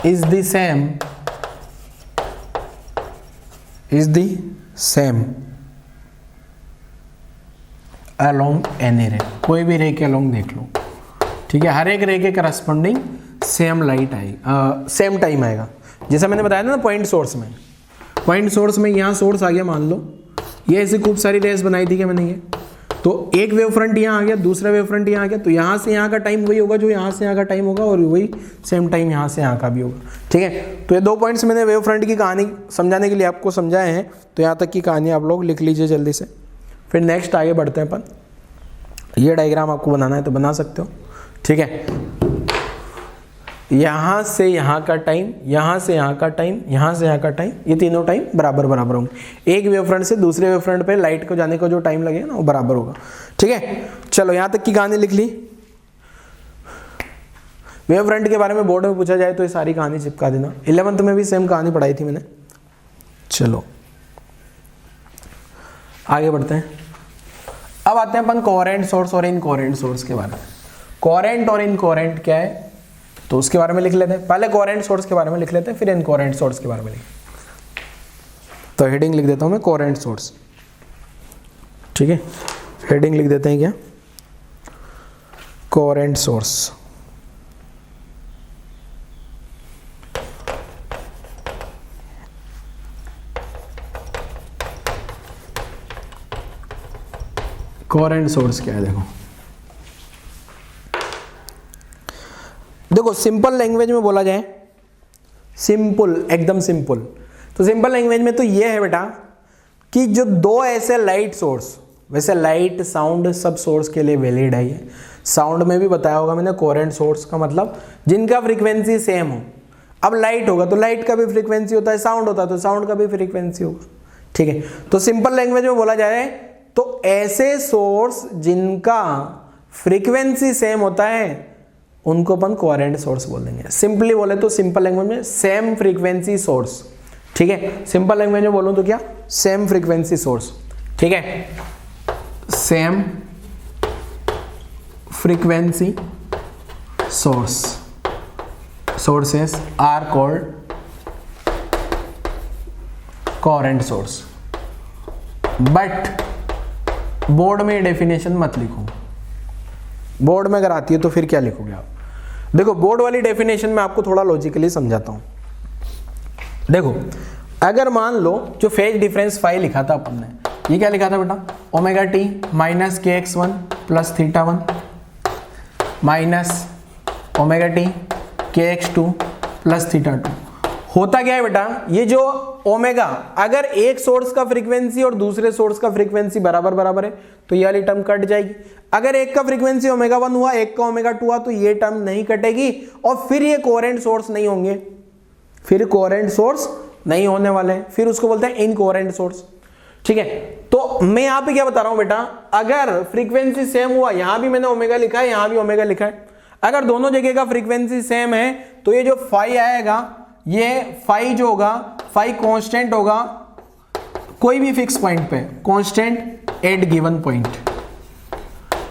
is the same, is the same along any ray, कोई भी रे के अलोंग देख लो, ठीक है। हर एक रे के करस्पॉन्डिंग सेम लाइट आएगी, सेम टाइम आएगा। जैसा मैंने बताया था ना पॉइंट सोर्स में, पॉइंट सोर्स में यहाँ सोर्स आ गया, मान लो ये ऐसी खूब सारी रेस बनाई थी क्या मैंने, ये तो एक वेव फ्रंट यहाँ आ गया, दूसरा वेव फ्रंट यहाँ आ गया, तो यहाँ से यहाँ का टाइम वही होगा जो यहाँ से यहाँ का टाइम होगा, और वही सेम टाइम यहाँ से यहाँ का भी होगा, ठीक है। तो ये दो पॉइंट्स मैंने वेव फ्रंट की कहानी समझाने के लिए आपको समझाए हैं, तो यहाँ तक की कहानी आप लोग लिख लीजिए जल्दी से। फिर नेक्स्ट आगे बढ़ते हैं अपन, ये डायग्राम आपको बनाना है तो बना सकते हो, ठीक है। यहाँ से यहाँ का टाइम, यहाँ से यहाँ का टाइम, यहाँ से यहाँ का टाइम, ये तीनों टाइम बराबर बराबर होंगे। एक वेव फ्रंट से दूसरे वेव फ्रंट पे लाइट को जाने को जो टाइम लगेगा ना वो बराबर होगा, ठीक है। चलो यहाँ तक की कहानी लिख ली। वेव फ्रंट के बारे में बोर्ड में पूछा जाए तो ये सारी कहानी चिपका देना। 11th में भी सेम कहानी पढ़ाई थी मैंने। चलो आगे बढ़ते हैं। अब आते हैं अपन कोहेरेंट सोर्स और इनकोहेरेंट सोर्स के बारे में। कोहेरेंट और इनकोहेरेंट क्या है तो उसके बारे में लिख लेते हैं। पहले कोहेरेंट सोर्स के बारे में लिख लेते हैं, फिर इनकोहेरेंट सोर्स के बारे में लिख। तो हेडिंग लिख देता हूं मैं कोहेरेंट सोर्स, ठीक है। हेडिंग लिख देते हैं क्या, कोहेरेंट सोर्स। कोहेरेंट सोर्स क्या है, देखो सिंपल लैंग्वेज में बोला जाए, सिंपल एकदम सिंपल, तो सिंपल लैंग्वेज में तो ये है बेटा कि जो दो ऐसे लाइट सोर्स, वैसे लाइट साउंड सब सोर्स के लिए वैलिड है ये, साउंड में भी बताया होगा मैंने, कोहेरेंट सोर्स का मतलब जिनका फ्रीक्वेंसी सेम हो। अब लाइट होगा तो लाइट का भी फ्रीक्वेंसी होता है, साउंड होता है तो साउंड का भी फ्रीक्वेंसी होगा, ठीक है। तो सिंपल लैंग्वेज में बोला जाए तो ऐसे सोर्स जिनका फ्रीक्वेंसी सेम होता है उनको अपन कोहेरेंट सोर्स बोल देंगे। सिंपली बोले तो सिंपल लैंग्वेज में सेम फ्रीक्वेंसी सोर्स, ठीक है। सिंपल लैंग्वेज में बोलूं तो क्या, सेम फ्रीक्वेंसी सोर्स, ठीक है। Same frequency source, sources are called coherent source, but board में डेफिनेशन मत लिखो। बोर्ड में अगर आती है तो फिर क्या लिखोगे आप, देखो बोर्ड वाली डेफिनेशन में आपको थोड़ा लॉजिकली समझाता हूं। देखो अगर मान लो जो फेज डिफरेंस फाई लिखा था अपन ने, ये क्या लिखा था बेटा, omega t minus k x one plus theta one minus omega t k x two plus theta two. होता क्या है बेटा, ये जो ओमेगा, अगर एक सोर्स का फ्रीक्वेंसी और दूसरे सोर्स का फ्रीक्वेंसी बराबर बराबर है तो ये वाली टर्म कट जाएगी। अगर एक का फ्रीक्वेंसी ओमेगा वन हुआ, एक का ओमेगा टू हुआ, तो ये टर्म नहीं कटेगी और फिर ये कोहेरेंट सोर्स नहीं होंगे, फिर कोहेरेंट सोर्स नहीं होने वाले, फिर उसको बोलते हैं इनकोहेरेंट सोर्स, ठीक है। तो मैं यहां पे क्या बता रहा हूं बेटा, अगर फ्रीक्वेंसी सेम हुआ, यहां भी मैंने ओमेगा लिखा है, यहां भी ओमेगा लिखा है, अगर दोनों जगह का फ्रीक्वेंसी सेम है तो ये जो फाई आएगा, ये फाई जो होगा, फाई कांस्टेंट होगा कोई भी फिक्स पॉइंट पे, कांस्टेंट एट गिवन पॉइंट,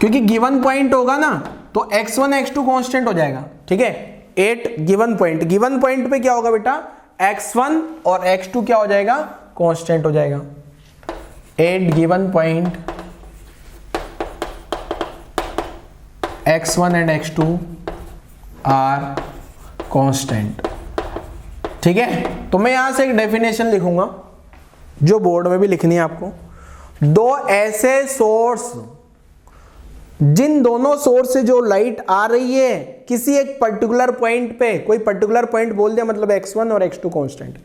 क्योंकि गिवन पॉइंट होगा ना तो x1 x2 कांस्टेंट हो जाएगा, ठीक है। At given point, given point पे क्या होगा बेटा, x1 और x2 क्या हो जाएगा, कांस्टेंट हो जाएगा। At given point x1 and x2 are constant, ठीक है। तो मैं यहां से एक डेफिनेशन लिखूंगा जो बोर्ड में भी लिखनी है आपको। दो ऐसे सोर्स, जिन दोनों सोर्स से जो लाइट आ रही है किसी एक पर्टिकुलर पॉइंट पे, कोई पर्टिकुलर पॉइंट बोल दिया मतलब x1 और x2 कांस्टेंट,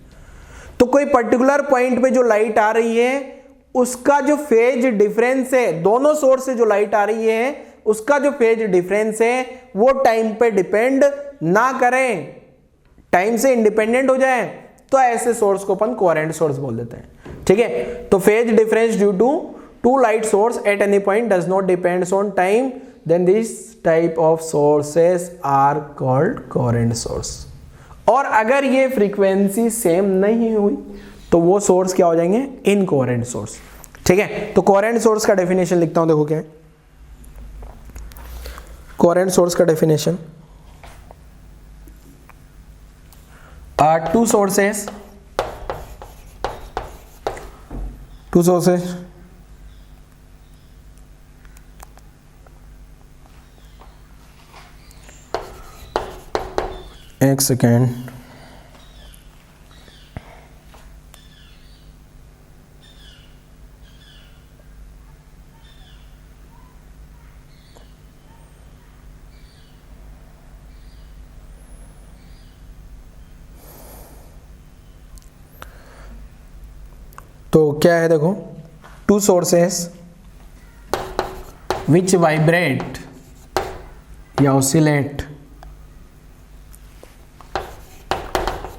तो कोई पर्टिकुलर पॉइंट पे जो लाइट आ रही है उसका जो फेज डिफरेंस है, दोनों सोर्स से जो लाइट आ रही है उसका जो फेज डिफरेंस है वो टाइम पे डिपेंड ना करें, टाइम से इंडिपेंडेंट हो जाए, तो ऐसे सोर्स को अपन कोहेरेंट सोर्स बोल देते हैं, ठीक है। तो phase difference due to two light source at any point does not depends on time, then this type of sources are called coherent source. और अगर ये फ्रीक्वेंसी सेम नहीं हुई तो वो सोर्स क्या हो जाएंगे, इनकोहेरेंट सोर्स, ठीक है। तो कोहेरेंट सोर्स का डेफिनेशन लिखता हूं, देखो क्या है कोहेरेंट सोर्स का डेफिनेशन। Two sources एक सेकेंड, तो क्या है देखो, टू सोर्सेस विच वाइब्रेट या oscillate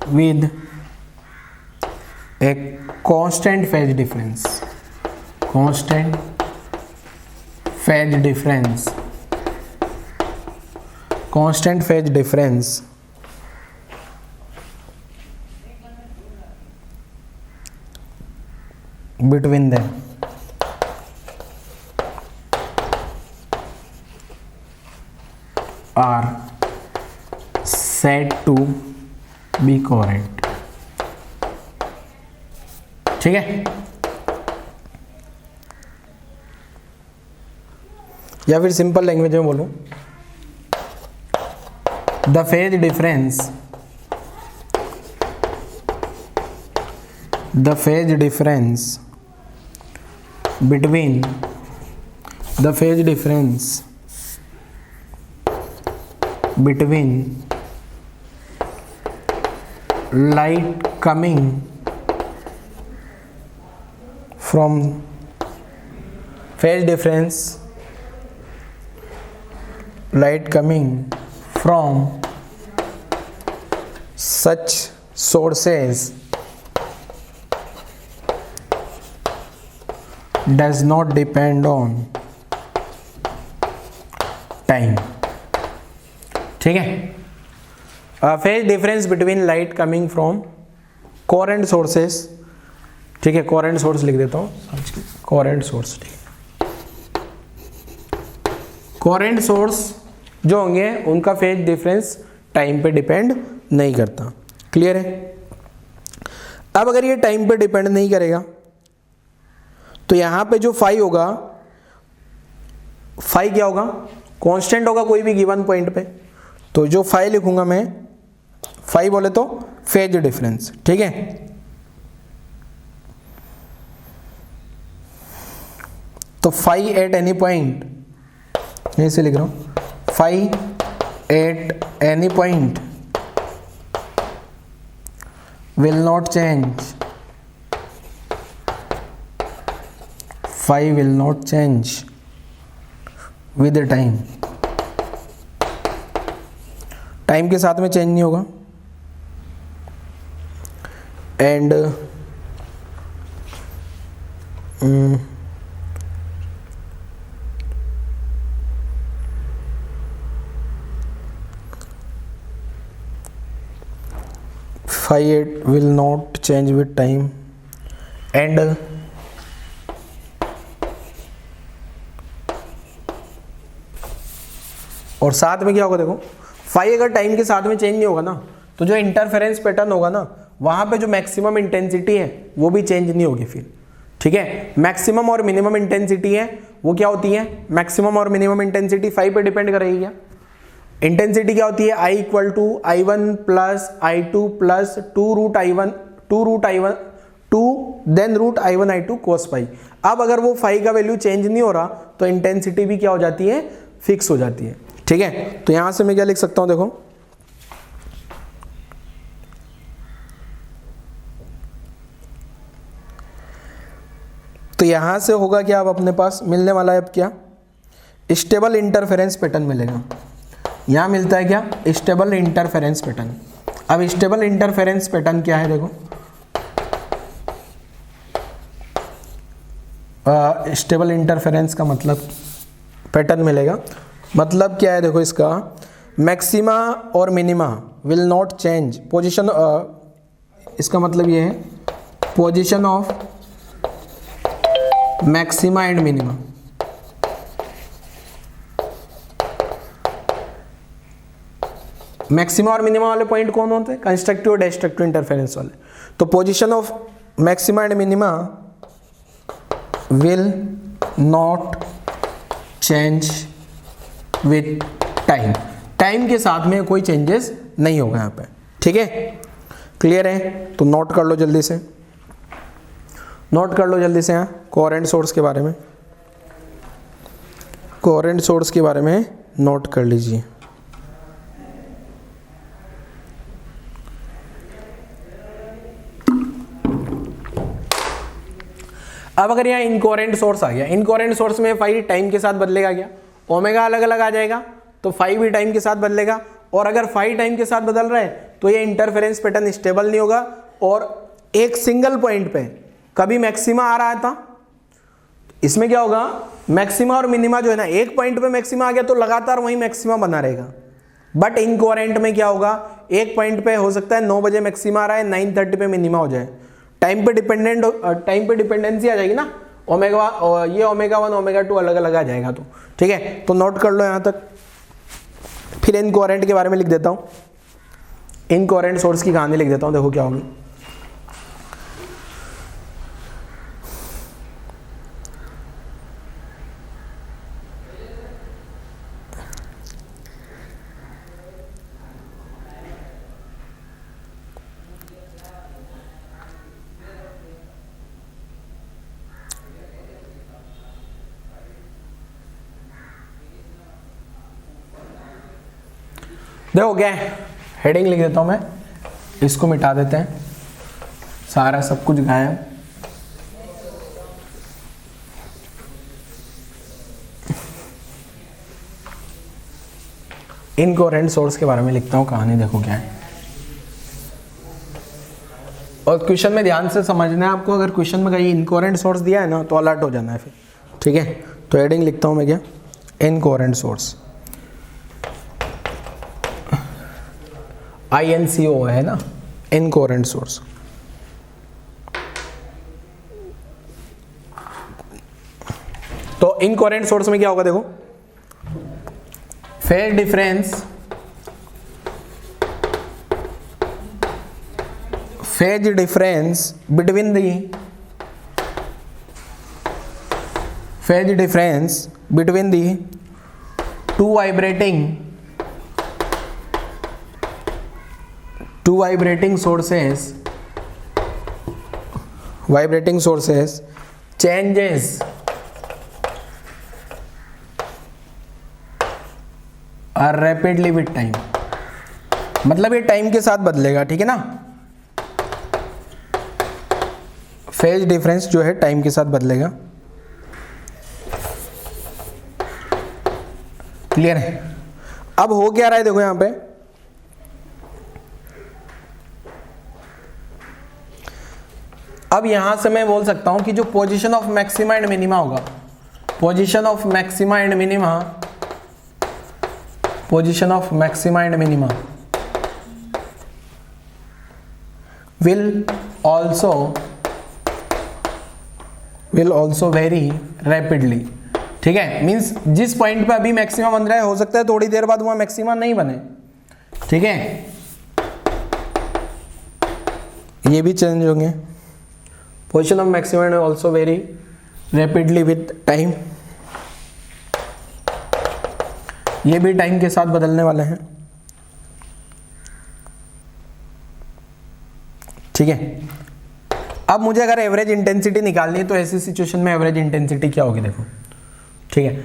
with a constant phase difference, constant phase difference, constant phase difference between them are said to be coherent, ठीक है। या फिर सिंपल लैंग्वेज में बोलूं, the phase difference, the phase difference between the phase difference between light coming from phase difference light coming from such sources does not depend on time. ठीक है, phase difference between light coming from coherent sources, ठीक है, coherent source लिख देता हूँ, coherent source, ठीक है, coherent source जो होंगे उनका फेज डिफरेंस टाइम पे डिपेंड नहीं करता। क्लियर है? अब अगर ये टाइम पे डिपेंड नहीं करेगा तो यहां पे जो फाई होगा, फाई क्या होगा, कांस्टेंट होगा कोई भी गिवन पॉइंट पे, तो जो फाई लिखूंगा मैं, फाई बोले तो फेज डिफरेंस, ठीक है। तो फाई एट एनी पॉइंट, ऐसे लिख रहा हूं, phi at any point will not change, phi will not change with time, time के साथ में चेंज नहीं होगा, and phi 8 will not change with time, and और साथ में क्या होगा, देखो फाई अगर टाइम के साथ में चेंज नहीं होगा ना, तो जो इंटरफेरेंस पैटर्न होगा ना, वहां पे जो मैक्सिमम इंटेंसिटी है वो भी चेंज नहीं होगी फिर, ठीक है। मैक्सिमम और मिनिमम इंटेंसिटी है वो क्या होती है, मैक्सिमम और मिनिमम इंटेंसिटी फाई पे डिपेंड करेगी क्या, इंटेंसिटी क्या होती है, I equal to I1 plus I2 plus 2 root I1 2 then root I1 I2 cos phi. अब अगर वो फाई का वैल्यू चेंज नहीं हो रहा तो इंटेंसिटी भी क्या हो जाती है, फिक्स हो जाती है, ठीक है। तो यहां से मैं क्या लिख सकता हूं, देखो तो यहां से होगा क्या, अब अपने पास मिलने वाला है अब क्या, स्टेबल इंटरफेरेंस पैटर्न मिलेगा। यहां मिलता है क्या, स्टेबल इंटरफेरेंस पैटर्न। अब स्टेबल इंटरफेरेंस पैटर्न क्या है, देखो स्टेबल इंटरफेरेंस का मतलब पैटर्न मिलेगा, मतलब क्या है, देखो इसका मैक्सिमा और minima will not change position, इसका मतलब ये है position of maxima and minima, maxima और मिनिमा वाले पॉइंट कौन होते हैं, कंस्ट्रक्टिव और डिस्ट्रक्टिव इंटरफेरेंस वाले। तो position of maxima and minima will not change with time, time के साथ में कोई चेंजेस नहीं होगा यहाँ पे, ठीक है। क्लियर है? तो नोट कर लो जल्दी से, नोट कर लो जल्दी से यहाँ कोहेरेंट सोर्स के बारे में, कोहेरेंट सोर्स के बारे में नोट कर लीजिए। अब अगर यहाँ इनकोहेरेंट सोर्स आ गया, इनकोहेरेंट सोर्स में फाई टाइम के साथ बदलेगा क्या, ओमेगा अलग अलग आ जाएगा तो फाई भी टाइम के साथ बदलेगा, और अगर फाई टाइम के साथ बदल रहा है तो ये इंटरफेरेंस पैटर्न स्टेबल नहीं होगा, और एक सिंगल पॉइंट पे कभी मैक्सिमा आ रहा था, इसमें क्या होगा, मैक्सिमा और मिनिमा जो है ना, एक पॉइंट पे मैक्सिमा आ गया तो लगातार वही मैक्सिमा बना रहेगा। बट इनकोहेरेंट में क्या होगा, एक पॉइंट पे हो सकता है 9 बजे मैक्सिमा आ रहा है, 9:30 पे मिनिमा हो जाए, टाइम पे डिपेंडेंसी आ जाएगी ना, ओमेगा ये ओमेगा 1 ओमेगा 2 अलग अलग आ जाएगा, तो ठीक है। तो नोट कर लो यहाँ तक, फिर इनकोहेरेंट के बारे में लिख देता हूँ, इनकोहेरेंट सोर्स की कहानी लिख देता हूँ, देखो क्या होगी। देखो क्या है, हेडिंग लिख देता हूं मैं, इसको मिटा देते हैं, सारा सब कुछ गायब। इनकोहेरेंट सोर्स के बारे में लिखता हूं कहानी, देखो क्या है। और क्वेश्चन में ध्यान से समझना है आपको, अगर क्वेश्चन में कहीं इनकोहेरेंट सोर्स दिया है ना तो अलर्ट हो जाना है फिर, ठीक है। तो हेडिंग लिखता हूं मैं क्या, इनकोहेरेंट सोर्स, INCO है ना, इनकोहेरेंट सोर्स। तो इनकोहेरेंट सोर्स में क्या होगा देखो, phase difference between the two vibrating sources changes are rapidly with time। मतलब ये टाइम के साथ बदलेगा, ठीक है ना। फेज डिफरेंस जो है टाइम के साथ बदलेगा, क्लियर है। अब हो क्या रहा है देखो यहां पे, अब यहां से मैं बोल सकता हूं कि जो position of maxima and minima होगा, position of maxima and minima will also vary rapidly, ठीक है। मींस जिस पॉइंट पे अभी मैक्सिमा बन रहा है, हो सकता है थोड़ी देर बाद वहां मैक्सिमा नहीं बने, ठीक है। ये भी चेंज होंगे, position of maxima and also very rapidly with time, ये भी टाइम के साथ बदलने वाले हैं, ठीक है। अब मुझे अगर एवरेज इंटेंसिटी निकालनी है तो ऐसी सिचुएशन में एवरेज इंटेंसिटी क्या होगी देखो, ठीक है।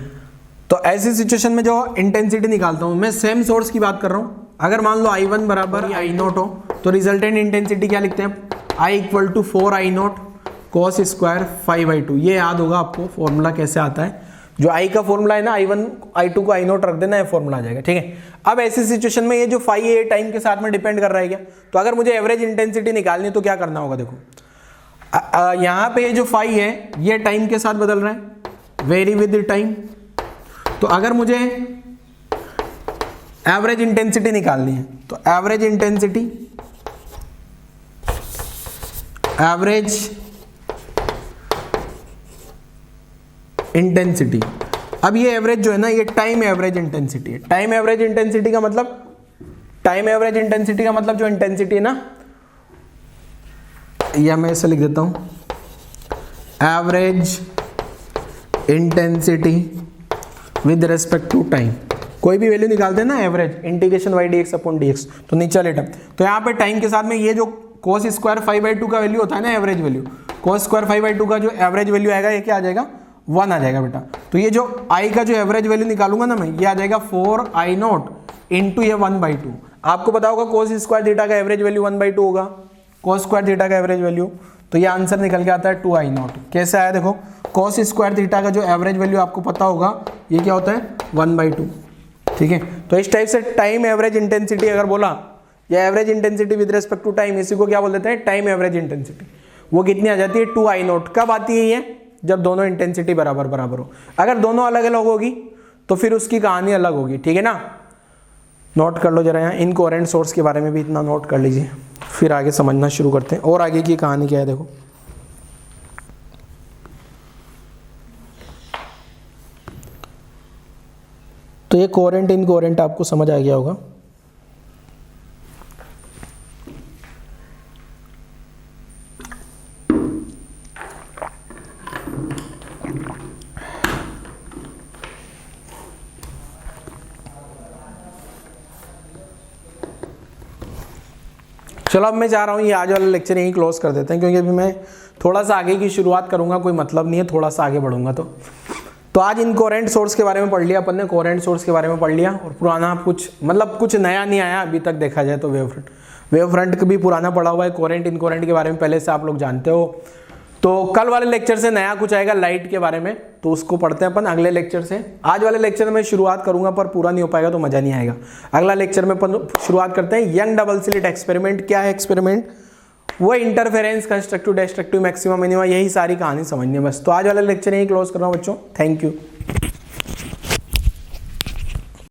तो ऐसी सिचुएशन में जो इंटेंसिटी निकालता हूं मैं, सेम सोर्स की बात कर रहा हूं। अगर मान लो I1 बराबर I0 हो तो रिजल्टेंट इंटेंसिटी क्या लिखते हैं, I = 4I0 cos स्क्वायर 5/2। ये याद होगा आपको, फॉर्मूला कैसे आता है, जो I का फॉर्मूला है ना, I1 I2 को I0 रख देना है, फॉर्मूला आ जाएगा, ठीक है। अब ऐसी सिचुएशन में ये जो फाई है टाइम के साथ में डिपेंड कर रहा है क्या, तो अगर मुझे एवरेज इंटेंसिटी निकालनी है तो क्या करना होगा देखो, यहां पे ये जो फाई है ये टाइम के साथ बदल रहा है, वेरी विद टाइम। तो अगर मुझे एवरेज इंटेंसिटी निकालनी है तो एवरेज इंटेंसिटी, अब ये एवरेज जो है ना, ये टाइम एवरेज इंटेंसिटी है। टाइम एवरेज इंटेंसिटी का मतलब जो इंटेंसिटी है ना, या मैं इसे लिख देता हूं average intensity with respect to time. कोई भी वैल्यू निकालते हैं ना, एवरेज इंटीग्रेशन y/dx, तो नीचे लेटर, तो यहाँ पे टाइम के साथ में ये जो cos स्क्वायर 5/2 का वैल्यू होता है ना, एवरेज वैल्यू, cos स्क्वायर 5/2 का जो एवरेज वैल्यू आएगा ये क्या आ जाएगा, 1 आ जाएगा बेटा। तो ये जो I का जो एवरेज वैल्यू निकालूंगा ना मैं, ये आ जाएगा 4I0 इंटू ये 1/2। आपको पता होगा cos स्क्वायर थीटा का एवरेज वैल्यू 1/2 होगा, cos स्क्वायर थीटा का एवरेज वैल्यू, तो ये आंसर निकल के आता है 2I0। कैसे आया देखो, cos स्क्वायर थीटा का जो एवरेज वैल्यू आपको पता होगा ये क्या होता है 1/2, ठीक है। तो इस टाइप से टाइम एवरेज इंटेंसिटी अगर बोला, या average intensity with respect to time, इसी को क्या बोल देते हैं, टाइम एवरेज इंटेंसिटी। वो कितनी आ जाती है 2I0। कब आती है ये, जब दोनों इंटेंसिटी बराबर हो। अगर दोनों अलग अलग होगी तो फिर उसकी कहानी अलग होगी, ठीक है ना। नोट कर लो जरा, यहाँ इनकोहेरेंट सोर्स के बारे में भी इतना नोट कर लीजिए, फिर आगे समझना शुरू करते हैं। और आगे की कहानी क्या है देखो, तो ये कोहेरेंट इनकोहेरेंट आपको समझ आ गया होगा। चलो अब मैं चाह रहा हूँ ये आज वाला लेक्चर यहीं क्लोज कर देते हैं, क्योंकि अभी मैं थोड़ा सा आगे की शुरुआत करूँगा, कोई मतलब नहीं है, थोड़ा सा आगे बढ़ूंगा तो तो आज इनकोरेंट सोर्स के बारे में पढ़ लिया अपन ने, कोरेंट सोर्स के बारे में पढ़ लिया, और पुराना कुछ मतलब कुछ नया नहीं आया अभी तक देखा जाए तो। वेव फ्रंट भी पुराना पढ़ा हुआ है, कोरेंट इनकोरेंट के बारे में पहले से आप लोग जानते हो। तो कल वाले लेक्चर से नया कुछ आएगा लाइट के बारे में, तो उसको पढ़ते हैं अपन अगले लेक्चर से। आज वाले लेक्चर में शुरुआत करूंगा पर पूरा नहीं हो पाएगा तो मजा नहीं आएगा। अगला लेक्चर में अपन शुरुआत करते हैं यंग डबल स्लिट एक्सपेरिमेंट। क्या है एक्सपेरिमेंट? वो interference, constructive, destructive, maximum, minimum, यही सारी कहानी समझनी है बस। तो आज वाला लेक्चर यही क्लोज कर रहा हूँ बच्चों। Thank you.